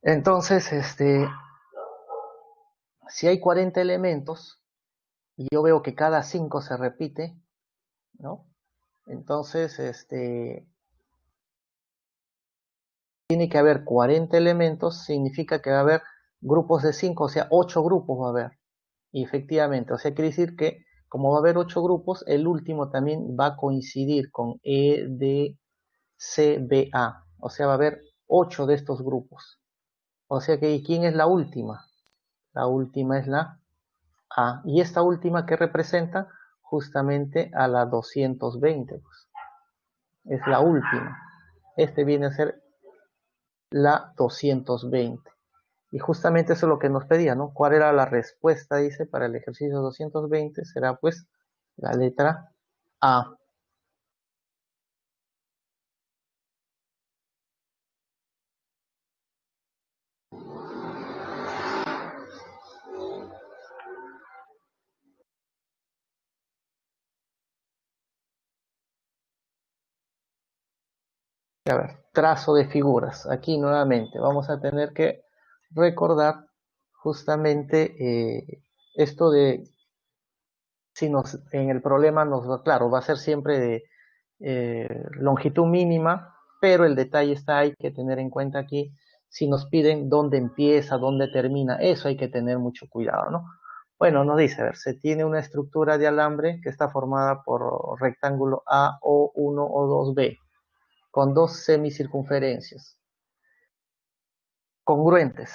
Entonces, si hay 40 elementos y yo veo que cada 5 se repite, ¿no? Entonces, tiene que haber 40 elementos, significa que va a haber grupos de 5, o sea, 8 grupos va a haber. Y efectivamente, o sea, quiere decir que como va a haber 8 grupos, el último también va a coincidir con E, D, C, B, A. O sea, va a haber 8 de estos grupos. O sea que, ¿quién es la última? La última es la A. Y esta última que representa justamente a la 220. Pues. Es la última. Este viene a ser la 220. Y justamente eso es lo que nos pedía, ¿no? ¿Cuál era la respuesta? Dice, para el ejercicio 220 será pues la letra A. A ver, trazo de figuras. Aquí nuevamente vamos a tener que recordar justamente esto de si nos en el problema nos va, claro, va a ser siempre de longitud mínima, pero el detalle está, hay que tener en cuenta aquí, si nos piden dónde empieza, dónde termina, eso hay que tener mucho cuidado, ¿no? Bueno, nos dice, a ver, se tiene una estructura de alambre que está formada por rectángulo A, O1, O2B, con dos semicircunferencias congruentes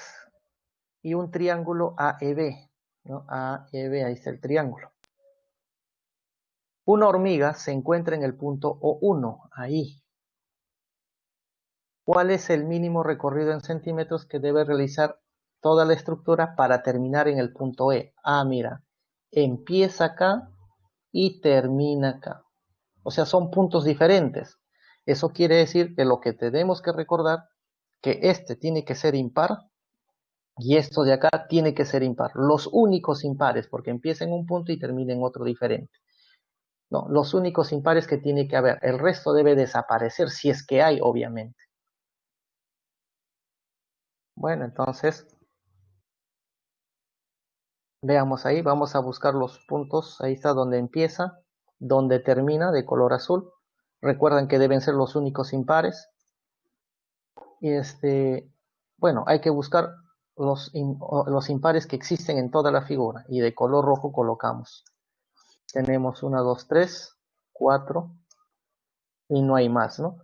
y un triángulo AEB, ¿no? AEB, ahí está el triángulo. Una hormiga se encuentra en el punto O1, ahí. ¿Cuál es el mínimo recorrido en centímetros que debe realizar toda la estructura para terminar en el punto E? Ah, mira, empieza acá y termina acá. O sea, son puntos diferentes. Eso quiere decir que lo que tenemos que recordar, que este tiene que ser impar y esto de acá tiene que ser impar. Los únicos impares, porque empieza en un punto y termina en otro diferente. No, los únicos impares que tiene que haber. El resto debe desaparecer, si es que hay, obviamente. Bueno, entonces, veamos ahí. Vamos a buscar los puntos. Ahí está donde empieza, donde termina, de color azul. Recuerden que deben ser los únicos impares. Y bueno, hay que buscar los impares que existen en toda la figura. Y de color rojo colocamos. Tenemos 1, 2, 3, 4 y no hay más, ¿no?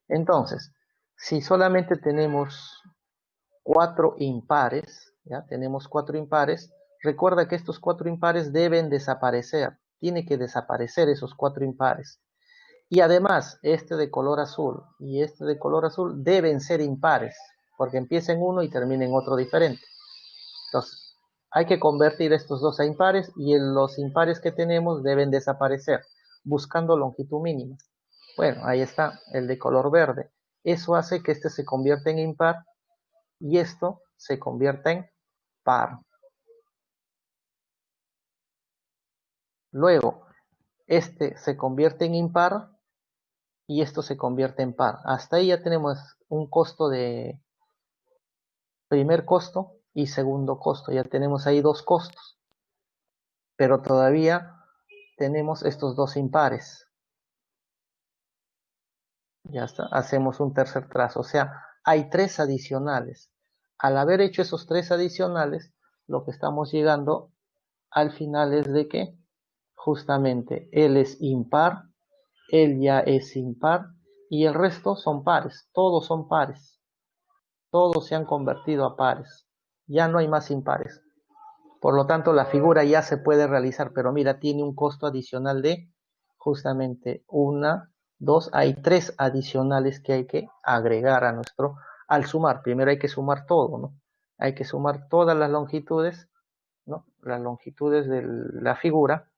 Entonces, si solamente tenemos 4 impares, ¿ya? Tenemos 4 impares, recuerda que estos 4 impares deben desaparecer. Tiene que desaparecer esos 4 impares. Y además, este de color azul y este de color azul deben ser impares, porque empieza en uno y termina en otro diferente. Entonces, hay que convertir estos dos a impares y los impares que tenemos deben desaparecer, buscando longitud mínima. Bueno, ahí está, el de color verde. Eso hace que este se convierta en impar y esto se convierta en par. Luego, este se convierte en impar y esto se convierte en par. Hasta ahí ya tenemos un costo de primer costo y segundo costo. Ya tenemos ahí dos costos. Pero todavía tenemos estos dos impares. Ya está, hacemos un tercer trazo. O sea, hay tres adicionales. Al haber hecho esos tres adicionales, lo que estamos llegando al final es de que justamente él es impar, él ya es impar y el resto son pares. Todos son pares. Todos se han convertido a pares. Ya no hay más impares. Por lo tanto, la figura ya se puede realizar, pero mira, tiene un costo adicional de justamente una, dos, hay tres adicionales que hay que agregar a al sumar. Primero hay que sumar todo, ¿no? Hay que sumar todas las longitudes, ¿no? Las longitudes de la figura.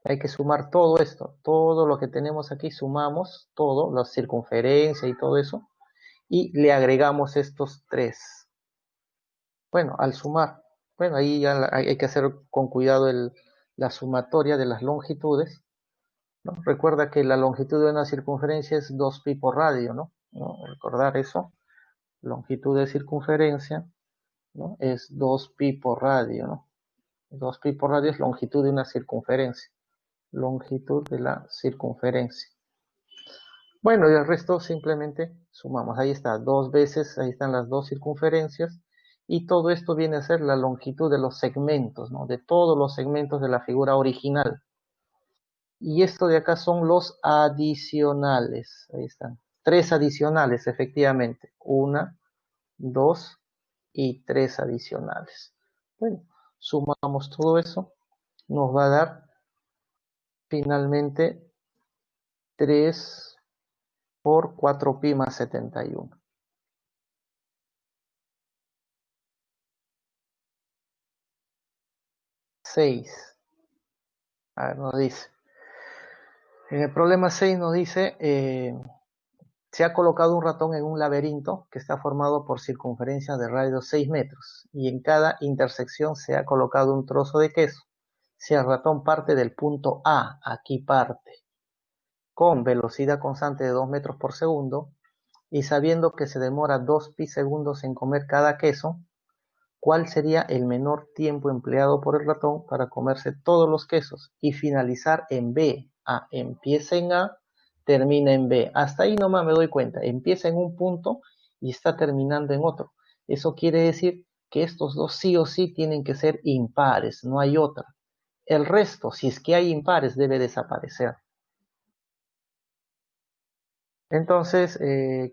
Hay que sumar todo esto, todo lo que tenemos aquí, sumamos todo, la circunferencia y todo eso, y le agregamos estos tres. Bueno, al sumar, bueno, ahí ya hay que hacer con cuidado la sumatoria de las longitudes, ¿no? Recuerda que la longitud de una circunferencia es 2pi por radio, ¿no? Recordar eso. Longitud de circunferencia, ¿no? Es 2pi por radio, ¿no? 2pi por radio es longitud de una circunferencia. Longitud de la circunferencia. Bueno, y el resto simplemente sumamos. Ahí está, dos veces, ahí están las dos circunferencias. Y todo esto viene a ser la longitud de los segmentos, ¿no? De todos los segmentos de la figura original. Y esto de acá son los adicionales. Ahí están. Tres adicionales, efectivamente. Una, dos y tres adicionales. Bueno, sumamos todo eso. Nos va a dar finalmente 3 por 4pi más 71. 6. A ver, nos dice. En el problema 6 nos dice, se ha colocado un ratón en un laberinto que está formado por circunferencias de radio 6 metros y en cada intersección se ha colocado un trozo de queso. Si el ratón parte del punto A, aquí parte, con velocidad constante de 2 metros por segundo y sabiendo que se demora 2pi segundos en comer cada queso, ¿cuál sería el menor tiempo empleado por el ratón para comerse todos los quesos y finalizar en B? Empieza en A, termina en B. Hasta ahí nomás me doy cuenta. Empieza en un punto y está terminando en otro. Eso quiere decir que estos dos sí o sí tienen que ser impares, no hay otra. El resto, si es que hay impares, debe desaparecer. Entonces,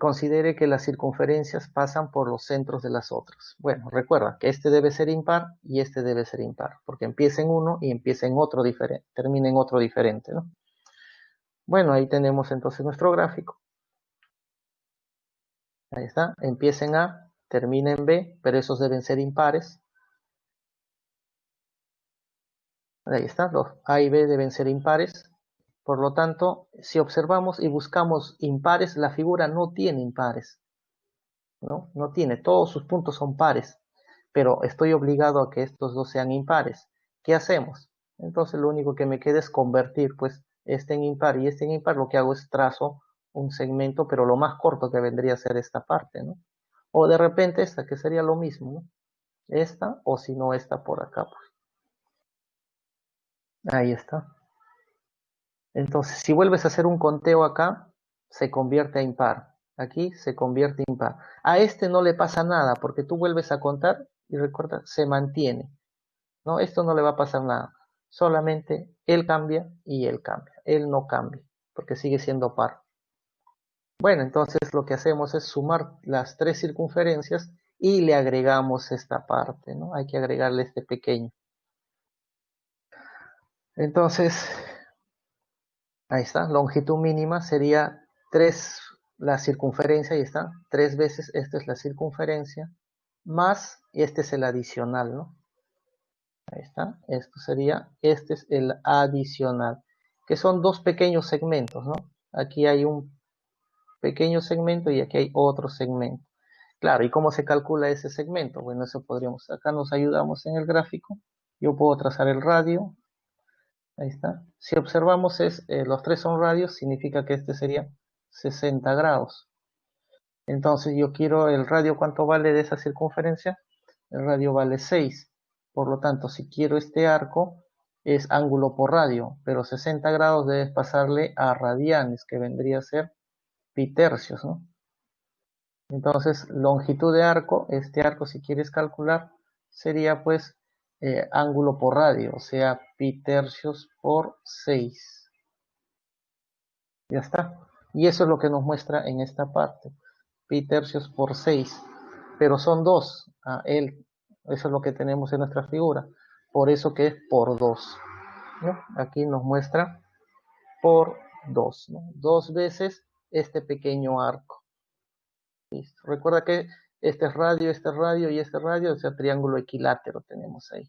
considere que las circunferencias pasan por los centros de las otras. Bueno, recuerda que este debe ser impar y este debe ser impar, porque empieza en uno y empieza en otro diferente, termina en otro diferente, ¿no? Bueno, ahí tenemos entonces nuestro gráfico. Ahí está, empieza en A, termina en B, pero esos deben ser impares. Ahí está, los A y B deben ser impares. Por lo tanto, si observamos y buscamos impares, la figura no tiene impares, ¿no? No tiene, todos sus puntos son pares, pero estoy obligado a que estos dos sean impares. ¿Qué hacemos? Entonces lo único que me queda es convertir pues este en impar y este en impar. Lo que hago es trazo un segmento, pero lo más corto que vendría a ser esta parte, ¿no? O de repente esta, que sería lo mismo, ¿no? Esta, o si no esta por acá, pues. Ahí está. Entonces, si vuelves a hacer un conteo acá, se convierte a impar. Aquí se convierte a impar. A este no le pasa nada, porque tú vuelves a contar y recuerda, se mantiene. No, esto no le va a pasar nada. Solamente él cambia y él cambia. Él no cambia, porque sigue siendo par. Bueno, entonces lo que hacemos es sumar las tres circunferencias y le agregamos esta parte, ¿no? Hay que agregarle este pequeño. Entonces, ahí está, longitud mínima sería 3, la circunferencia, ahí está, 3 veces, esta es la circunferencia, más, y este es el adicional, ¿no? Ahí está, esto sería, este es el adicional, que son dos pequeños segmentos, ¿no? Aquí hay un pequeño segmento y aquí hay otro segmento. Claro, ¿y cómo se calcula ese segmento? Bueno, eso podríamos, acá nos ayudamos en el gráfico, yo puedo trazar el radio. Ahí está. Si observamos los tres son radios, significa que este sería 60 grados. Entonces yo quiero el radio, ¿cuánto vale de esa circunferencia? El radio vale 6. Por lo tanto, si quiero este arco, es ángulo por radio, pero 60 grados debes pasarle a radianes, que vendría a ser pi tercios, ¿no? Entonces, longitud de arco, este arco si quieres calcular, sería pues ángulo por radio, o sea, pi tercios por 6. Ya está. Y eso es lo que nos muestra en esta parte. Pi tercios por 6. Pero son 2. Eso es lo que tenemos en nuestra figura. Por eso que es por 2. ¿No? Aquí nos muestra por 2. ¿No? 2 veces este pequeño arco. ¿Listo? Recuerda que este radio y este radio, o sea, triángulo equilátero tenemos ahí.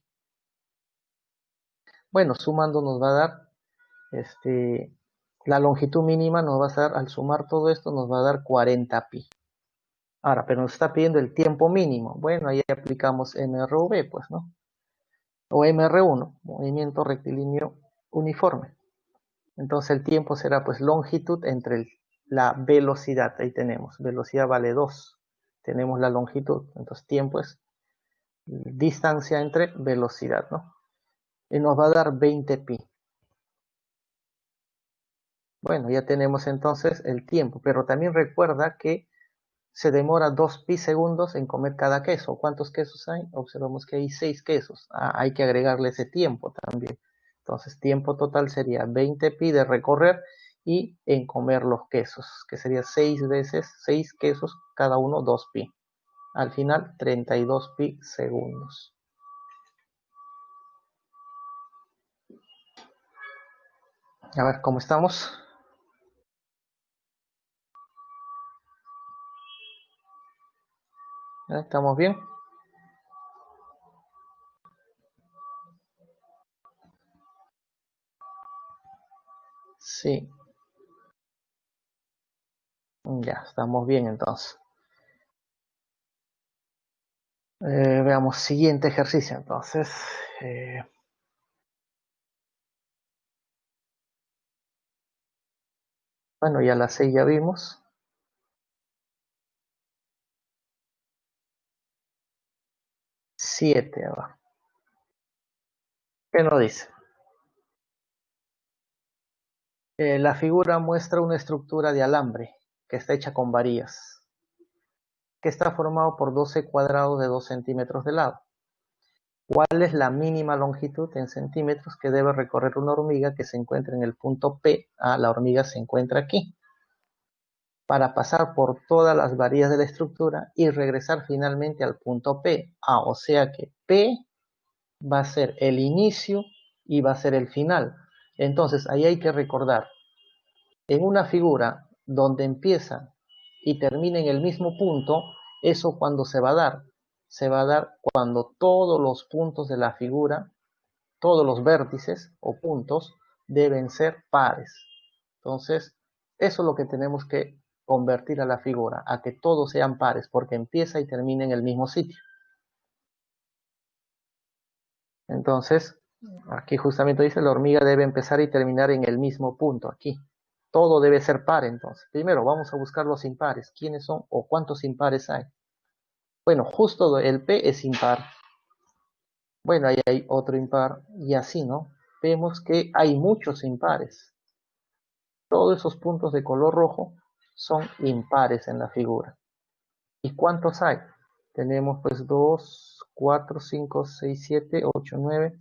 Bueno, sumando nos va a dar la longitud mínima, nos va a dar, al sumar todo esto, nos va a dar 40 pi. Ahora, pero nos está pidiendo el tiempo mínimo. Bueno, ahí aplicamos MRV, pues, ¿no? O MR1, movimiento rectilíneo uniforme. Entonces el tiempo será, pues, longitud entre la velocidad. Ahí tenemos, velocidad vale 2. Tenemos la longitud. Entonces tiempo es distancia entre velocidad, ¿no? Y nos va a dar 20 pi. Bueno, ya tenemos entonces el tiempo, pero también recuerda que se demora 2 pi segundos en comer cada queso. ¿Cuántos quesos hay? Observamos que hay 6 quesos. Hay que agregarle ese tiempo también. Entonces, tiempo total sería 20 pi de recorrer y en comer los quesos, que sería 6 veces, 6 quesos, cada uno 2 pi. Al final, 32 pi segundos. A ver, ¿cómo estamos? ¿Estamos bien? Sí. Ya, estamos bien entonces. Veamos, siguiente ejercicio entonces. Bueno, ya la 6 ya vimos. 7 va. ¿Qué nos dice? La figura muestra una estructura de alambre que está hecha con varillas, que está formado por 12 cuadrados de 2 centímetros de lado. ¿Cuál es la mínima longitud en centímetros que debe recorrer una hormiga que se encuentra en el punto P? La hormiga se encuentra aquí, para pasar por todas las varillas de la estructura y regresar finalmente al punto P. O sea que P va a ser el inicio y va a ser el final. Entonces, ahí hay que recordar, en una figura donde empieza y termina en el mismo punto, eso cuando se va a dar. Se va a dar cuando todos los puntos de la figura, todos los vértices o puntos deben ser pares. Entonces, eso es lo que tenemos que convertir a la figura, a que todos sean pares, porque empieza y termina en el mismo sitio. Entonces, aquí justamente dice, la hormiga debe empezar y terminar en el mismo punto, aquí. Todo debe ser par, entonces. Primero, vamos a buscar los impares. ¿Quiénes son o cuántos impares hay? Bueno, justo el P es impar. Bueno, ahí hay otro impar y así, ¿no? Vemos que hay muchos impares. Todos esos puntos de color rojo son impares en la figura. ¿Y cuántos hay? Tenemos pues 2, 4, 5, 6, 7, 8, 9,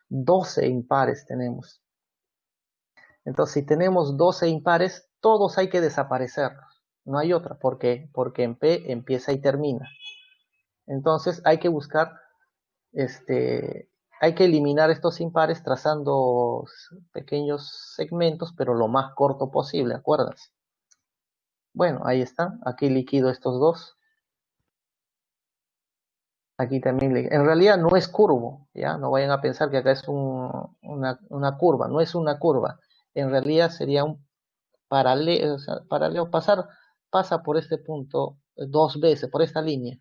12 impares tenemos. Entonces, si tenemos 12 impares, todos hay que desaparecerlos. No hay otra. ¿Por qué? Porque en P empieza y termina. Entonces, hay que buscar, hay que eliminar estos impares trazando pequeños segmentos, pero lo más corto posible, acuérdense. Bueno, ahí está. Aquí liquido estos dos. Aquí también, en realidad no es curvo, ¿ya? No vayan a pensar que acá es una curva, no es una curva. En realidad sería un paralelo, o sea, paralelo, pasa por este punto dos veces, por esta línea.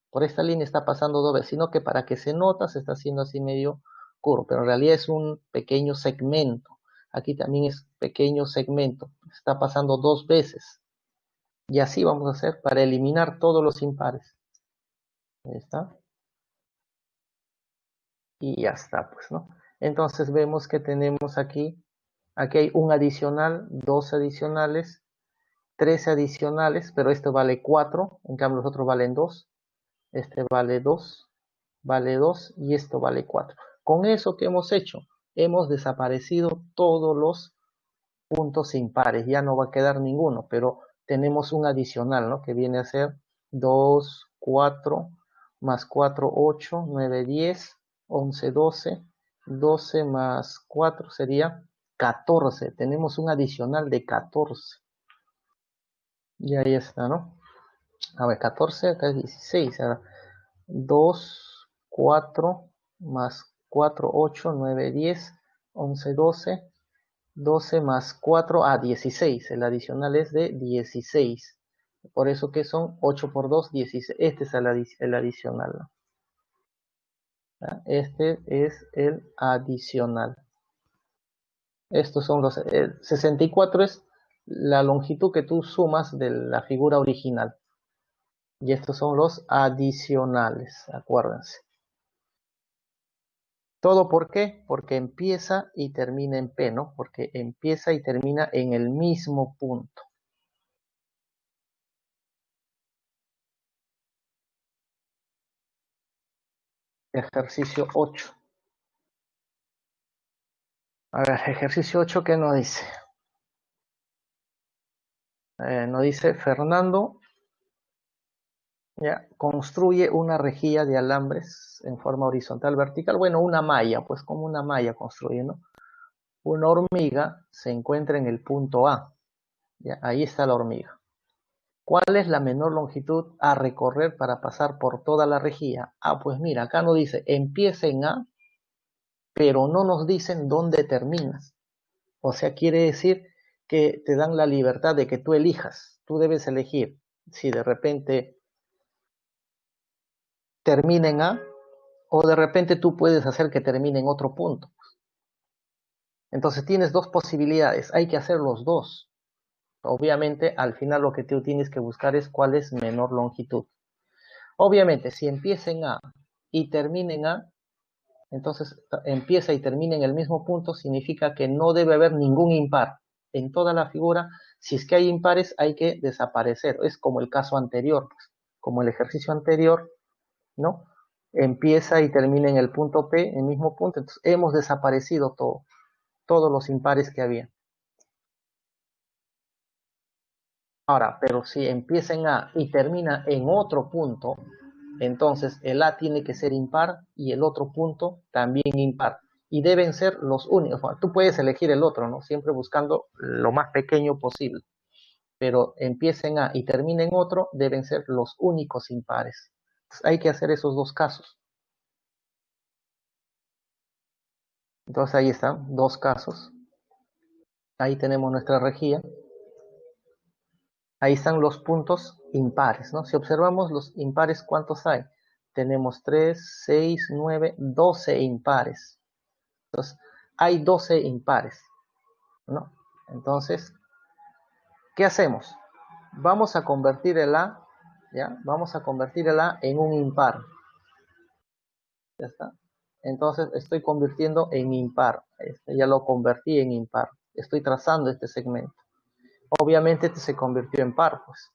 Por esta línea está pasando dos veces, sino que para que se nota se está haciendo así medio curvo, pero en realidad es un pequeño segmento. Aquí también es pequeño segmento, está pasando dos veces. Y así vamos a hacer para eliminar todos los impares. Ahí está. Y ya está, pues, ¿no? Entonces vemos que tenemos aquí hay un adicional, dos adicionales, tres adicionales, pero este vale 4, en cambio los otros valen 2, este vale 2 y esto vale 4. Con eso que hemos hecho, hemos desaparecido todos los puntos impares, ya no va a quedar ninguno, pero tenemos un adicional, ¿no? Que viene a ser 2, 4, más 4, 8, 9, 10, 11, 12, 12 más 4 sería 14. Tenemos un adicional de 14. Y ahí está, ¿no? A ver, 14, acá es 16. Ahora, 2, 4, más 4, 8, 9, 10, 11, 12, 12 más 4 a 16. El adicional es de 16. Por eso que son 8 por 2, 16. Este es el adicional, ¿no? Este es el adicional. Estos son los... 64 es la longitud que tú sumas de la figura original. Y estos son los adicionales, acuérdense. ¿Todo por qué? Porque empieza y termina en P, ¿no? Porque empieza y termina en el mismo punto. Ejercicio 8. A ver, ejercicio 8, ¿qué nos dice? Nos dice, Fernando ya construye una rejilla de alambres en forma horizontal, vertical. Bueno, una malla, pues como una malla construye, ¿no? Una hormiga se encuentra en el punto A. Ya, ahí está la hormiga. ¿Cuál es la menor longitud a recorrer para pasar por toda la rejilla? Pues mira, acá nos dice, empieza en A, pero no nos dicen dónde terminas. O sea, quiere decir que te dan la libertad de que tú elijas. Tú debes elegir si de repente termina en A o de repente tú puedes hacer que termine en otro punto. Entonces tienes dos posibilidades. Hay que hacer los dos. Obviamente, al final lo que tú tienes que buscar es cuál es menor longitud. Obviamente, si empieza en A y termina en A, entonces empieza y termina en el mismo punto, significa que no debe haber ningún impar. en toda la figura, si es que hay impares, hay que desaparecer. Es como el caso anterior, pues, como el ejercicio anterior, ¿no? Empieza y termina en el punto P, en el mismo punto. Entonces, hemos desaparecido todos los impares que había. Ahora, pero si empieza en A y termina en otro punto, entonces el A tiene que ser impar y el otro punto también impar. Y deben ser los únicos. Bueno, tú puedes elegir el otro, ¿no? Siempre buscando lo más pequeño posible. Pero empieza en A y termina en otro, deben ser los únicos impares. Entonces, hay que hacer esos dos casos. Entonces ahí están, dos casos. Ahí tenemos nuestra rejilla. Ahí están los puntos impares, ¿no? Si observamos los impares, ¿cuántos hay? Tenemos 3, 6, 9, 12 impares. Entonces, hay 12 impares, ¿no? Entonces, ¿qué hacemos? Vamos a convertir el A, ¿ya? Vamos a convertir el A en un impar. ¿Ya está? Entonces, estoy convirtiendo en impar. Ya lo convertí en impar. Estoy trazando este segmento. Obviamente, este se convirtió en par, pues.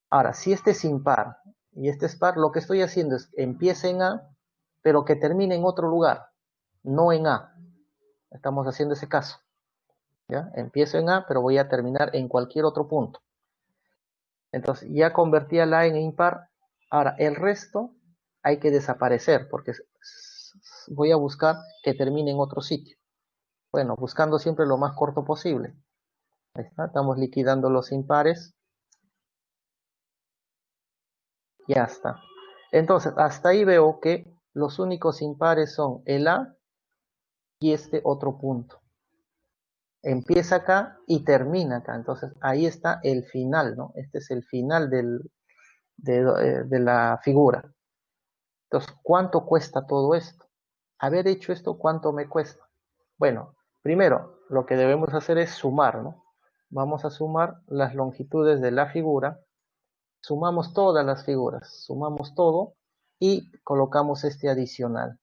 Ahora, si este es impar y este es par, lo que estoy haciendo es que empiece en A, pero que termine en otro lugar, no en A. Estamos haciendo ese caso. ¿Ya? Empiezo en A, pero voy a terminar en cualquier otro punto. Entonces, ya convertí a la en impar. Ahora, el resto hay que desaparecer, porque voy a buscar que termine en otro sitio. Bueno, buscando siempre lo más corto posible. Ahí está, estamos liquidando los impares. Ya está. Entonces, hasta ahí veo que los únicos impares son el A y este otro punto. Empieza acá y termina acá. Entonces, ahí está el final, ¿no? Este es el final de la figura. Entonces, ¿cuánto cuesta todo esto? Haber hecho esto, ¿cuánto me cuesta? Bueno, primero, lo que debemos hacer es sumar, ¿no? Vamos a sumar las longitudes de la figura. Sumamos todas las figuras, sumamos todo y colocamos este adicional.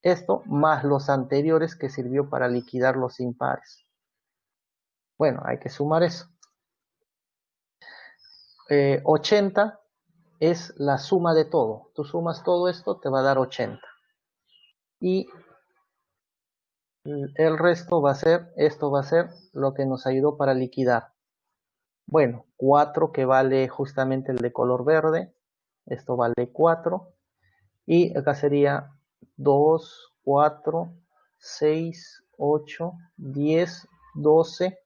Esto más los anteriores que sirvió para liquidar los impares. Bueno, hay que sumar eso. 80 es la suma de todo. Tú sumas todo esto, te va a dar 80. Y el resto va a ser, esto va a ser lo que nos ayudó para liquidar. Bueno, 4 que vale justamente el de color verde. Esto vale 4. Y acá sería 2, 4, 6, 8, 10, 12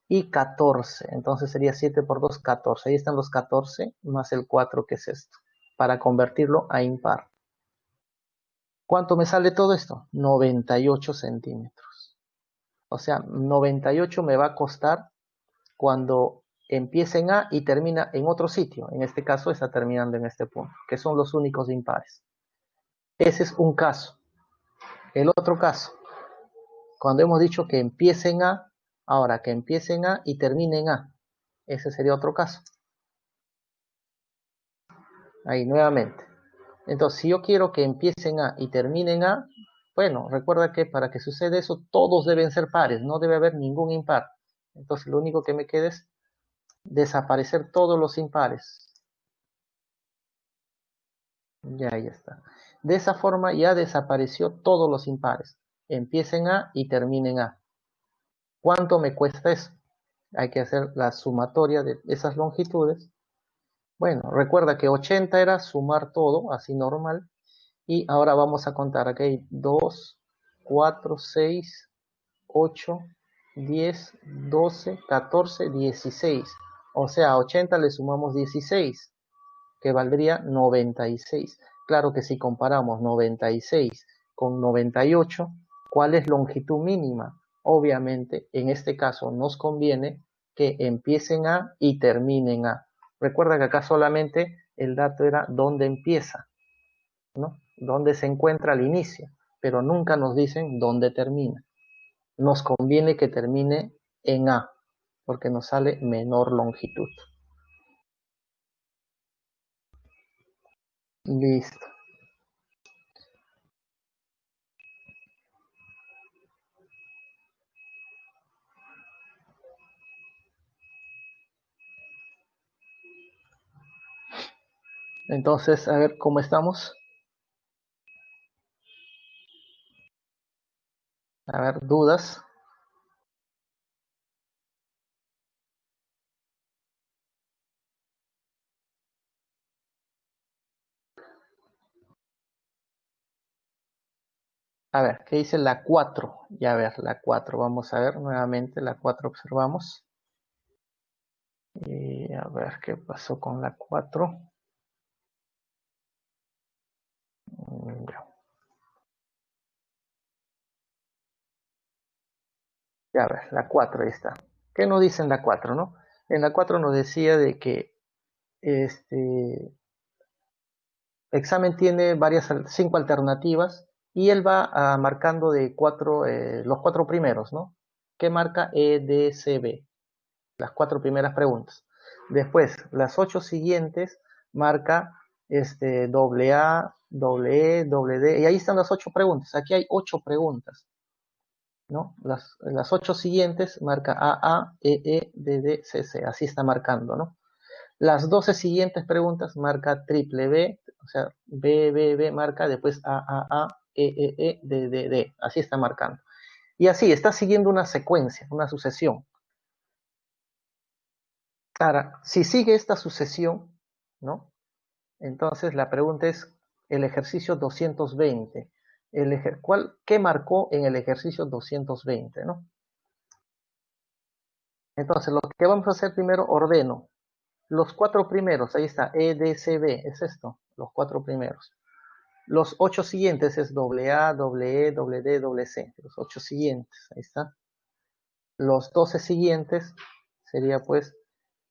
y 14. Entonces sería 7 por 2, 14. Ahí están los 14 más el 4 que es esto. Para convertirlo a impar. ¿Cuánto me sale todo esto? 98 centímetros. O sea, 98 me va a costar cuando empiece en A y termina en otro sitio. En este caso está terminando en este punto, que son los únicos impares. Ese es un caso. El otro caso, cuando hemos dicho que empiece en A, ahora que empiece en A y termine en A. Ese sería otro caso. Ahí nuevamente. Entonces, si yo quiero que empiece en A y termine en A, bueno, recuerda que para que suceda eso, todos deben ser pares, no debe haber ningún impar. Entonces, lo único que me queda es desaparecer todos los impares. Ya está. De esa forma ya desapareció todos los impares. Empieza en A y termina en A. ¿Cuánto me cuesta eso? Hay que hacer la sumatoria de esas longitudes. Bueno, recuerda que 80 era sumar todo, así normal. Y ahora vamos a contar. Aquí hay 2, 4, 6, 8, 10, 12, 14, 16. O sea, a 80 le sumamos 16, que valdría 96. Claro que si comparamos 96 con 98, ¿cuál es longitud mínima? Obviamente, en este caso nos conviene que empiecen A y terminen A. Recuerda que acá solamente el dato era dónde empieza, ¿no? Dónde se encuentra al inicio, pero nunca nos dicen dónde termina. Nos conviene que termine en A, porque nos sale menor longitud. Listo. Entonces, a ver cómo estamos. A ver, dudas. A ver, ¿qué dice la 4? Ya a ver, la 4. Vamos a ver nuevamente la 4. Observamos. Y a ver qué pasó con la 4. Ya, ya a ver, la 4 ahí está. ¿Qué nos dice en la 4, no? En la 4 nos decía de que este examen tiene varias, 5 alternativas y él va marcando de los 4 primeros, ¿no? ¿Qué marca E, D, C, B? Las 4 primeras preguntas. Después, las 8 siguientes marca doble A, doble E, doble D, y ahí están las 8 preguntas. Aquí hay 8 preguntas, ¿no? Las 8 siguientes marca A, E, E, D, D, C, C, así está marcando, ¿no? Las 12 siguientes preguntas marca triple B, o sea, B, B, B marca, después A, E, D, D, D, así está marcando. Y así, está siguiendo una secuencia, una sucesión. Ahora, si sigue esta sucesión, ¿no? Entonces la pregunta es el ejercicio 220. ¿Qué marcó en el ejercicio 220, ¿no? Entonces, lo que vamos a hacer primero, ordeno. Los 4 primeros, ahí está, E, D, C, B, es esto, los 4 primeros. Los 8 siguientes es doble A, doble E, doble D, doble C. Los 8 siguientes, ahí está. Los 12 siguientes sería pues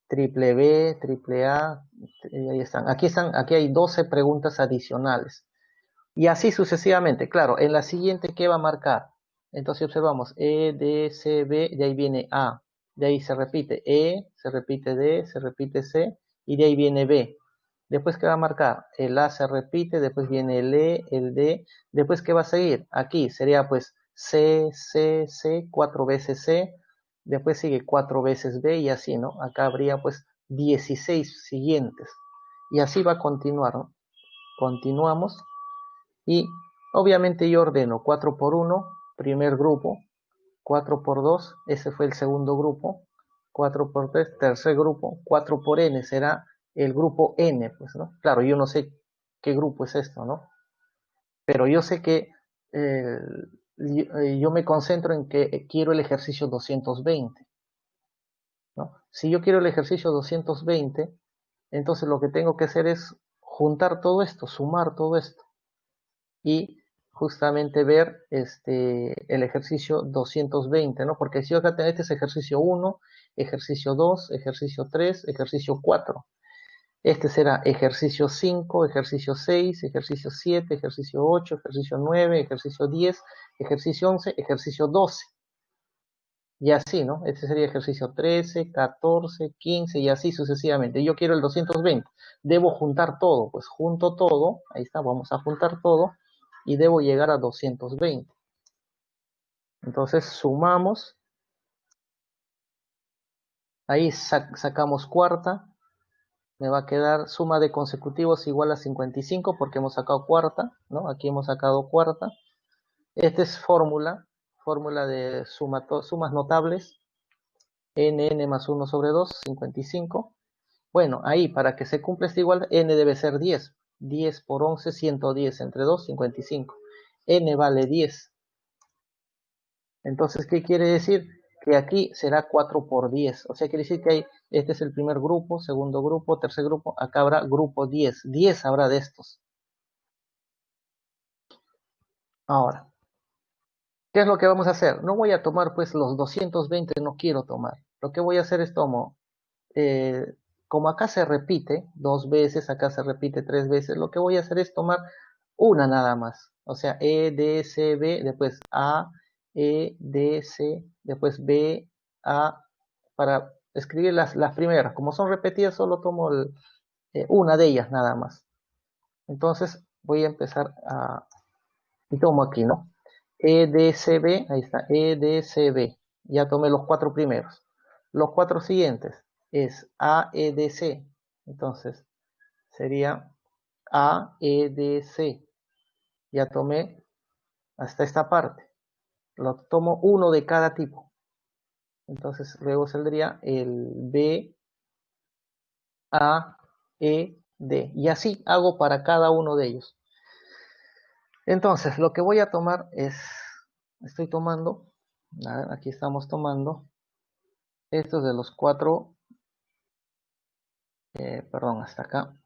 triple B, triple A, ahí están. Aquí hay 12 preguntas adicionales. Y así sucesivamente. Claro, en la siguiente, ¿qué va a marcar? Entonces observamos E, D, C, B, de ahí viene A. De ahí se repite E, se repite D, se repite C, y de ahí viene B. Después, ¿qué va a marcar? El A se repite, después viene el E, el D. Después, ¿qué va a seguir? Aquí sería pues C, C, C, 4 veces C. Después sigue 4 veces B y así, ¿no? Acá habría pues 16 siguientes. Y así va a continuar, ¿no? Continuamos. Y obviamente yo ordeno 4 por 1, primer grupo, 4 por 2, ese fue el segundo grupo, 4 por 3, tercer grupo, 4 por n será el grupo n, pues, ¿no? Claro, yo no sé qué grupo es esto, ¿no? Pero yo sé que eh, yo me concentro en que quiero el ejercicio 220, ¿no? Si yo quiero el ejercicio 220, entonces lo que tengo que hacer es juntar todo esto, sumar todo esto y justamente ver el ejercicio 220, ¿no? Porque si yo acá tengo este es ejercicio 1, ejercicio 2, ejercicio 3, ejercicio 4. Este será ejercicio 5, ejercicio 6, ejercicio 7, ejercicio 8, ejercicio 9, ejercicio 10, ejercicio 11, ejercicio 12. Y así, ¿no? Este sería ejercicio 13, 14, 15 y así sucesivamente. Yo quiero el 220. Debo juntar todo. Pues junto todo. Ahí está, vamos a juntar todo. Y debo llegar a 220. Entonces sumamos. Ahí sacamos cuarta. Me va a quedar suma de consecutivos igual a 55 porque hemos sacado cuarta, ¿no? Aquí hemos sacado cuarta. Esta es fórmula. Fórmula de sumas notables. N más 1 sobre 2, 55. Bueno, ahí para que se cumpla esta igualdad, n debe ser 10. 10 por 11, 110 entre 2, 55. N vale 10. Entonces, ¿qué quiere decir? Que aquí será 4 por 10. O sea, quiere decir que este es el primer grupo, segundo grupo, tercer grupo. Acá habrá grupo 10. 10 habrá de estos. Ahora, ¿qué es lo que vamos a hacer? No voy a tomar pues los 220, no quiero tomar. Lo que voy a hacer es tomo como acá se repite 2 veces, acá se repite 3 veces, lo que voy a hacer es tomar una nada más. O sea, E, D, C, B, después A, E, D, C, después B, A, para escribir las primeras. Como son repetidas, solo tomo una de ellas nada más. Entonces voy a empezar y tomo aquí, ¿no? E, D, C, B, ahí está, E, D, C, B. Ya tomé los 4 primeros. Los 4 siguientes es A, E, D, C. Entonces sería A, E, D, C. Ya tomé hasta esta parte. Lo tomo uno de cada tipo. Entonces luego saldría el B, A, E, D. Y así hago para cada uno de ellos. Entonces lo que voy a tomar es, estoy tomando, a ver, aquí estamos tomando estos de los cuatro, perdón, hasta acá.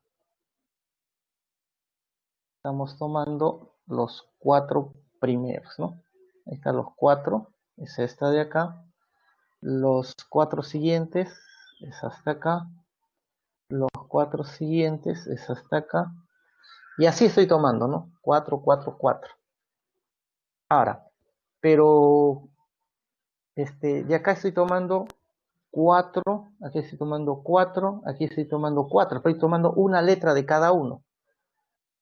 Estamos tomando los cuatro primeros, ¿no? Ahí están los cuatro, es esta de acá. Los cuatro siguientes es hasta acá. Los cuatro siguientes es hasta acá. Y así estoy tomando, ¿no? 4, 4, 4. Ahora, pero de acá estoy tomando 4, aquí estoy tomando 4, aquí estoy tomando 4. Estoy tomando una letra de cada uno.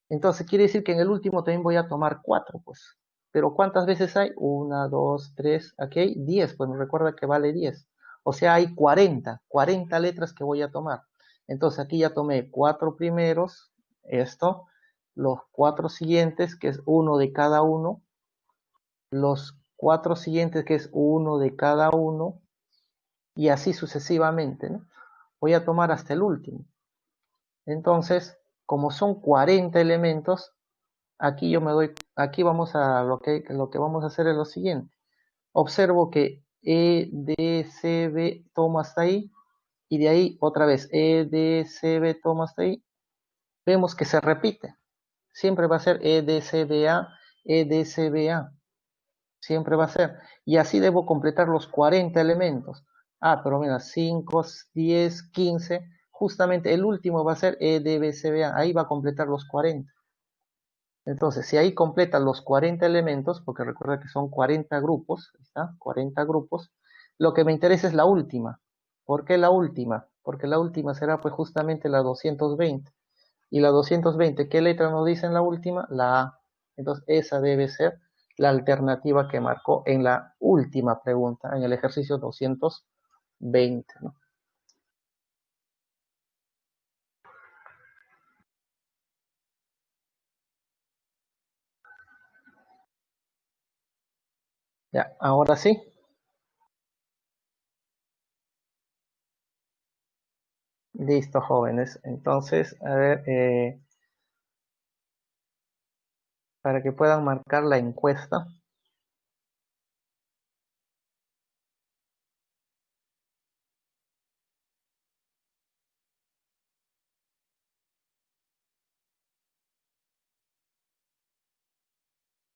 Entonces quiere decir que en el último también voy a tomar 4, pues. Pero ¿cuántas veces hay? 1, 2, 3, aquí hay 10, pues me recuerda que vale 10. O sea, hay 40 letras que voy a tomar. Entonces aquí ya tomé 4 primeros, esto, los 4 siguientes, que es uno de cada uno, los 4 siguientes, que es uno de cada uno, y así sucesivamente, ¿no? Voy a tomar hasta el último. Entonces, como son 40 elementos, aquí yo me doy, aquí vamos a, lo que vamos a hacer es lo siguiente. Observo que E, D, C, B toma hasta ahí, y de ahí otra vez E, D, C, B toma hasta ahí. Vemos que se repite. Siempre va a ser E, D, C, B, A, E, D, C, B, A. Siempre va a ser. Y así debo completar los 40 elementos. Ah, pero mira, 5, 10, 15. Justamente el último va a ser E, D, B, C, B, A. Ahí va a completar los 40. Entonces, si ahí completan los 40 elementos, porque recuerda que son 40 grupos, ¿está? 40 grupos, lo que me interesa es la última. ¿Por qué la última? Porque la última será pues justamente la 220. Y la 220, ¿qué letra nos dice en la última? La A. Entonces, esa debe ser la alternativa que marcó en la última pregunta, en el ejercicio 220, ¿no? Ya, ahora sí. Listo, jóvenes. Entonces, a ver, para que puedan marcar la encuesta.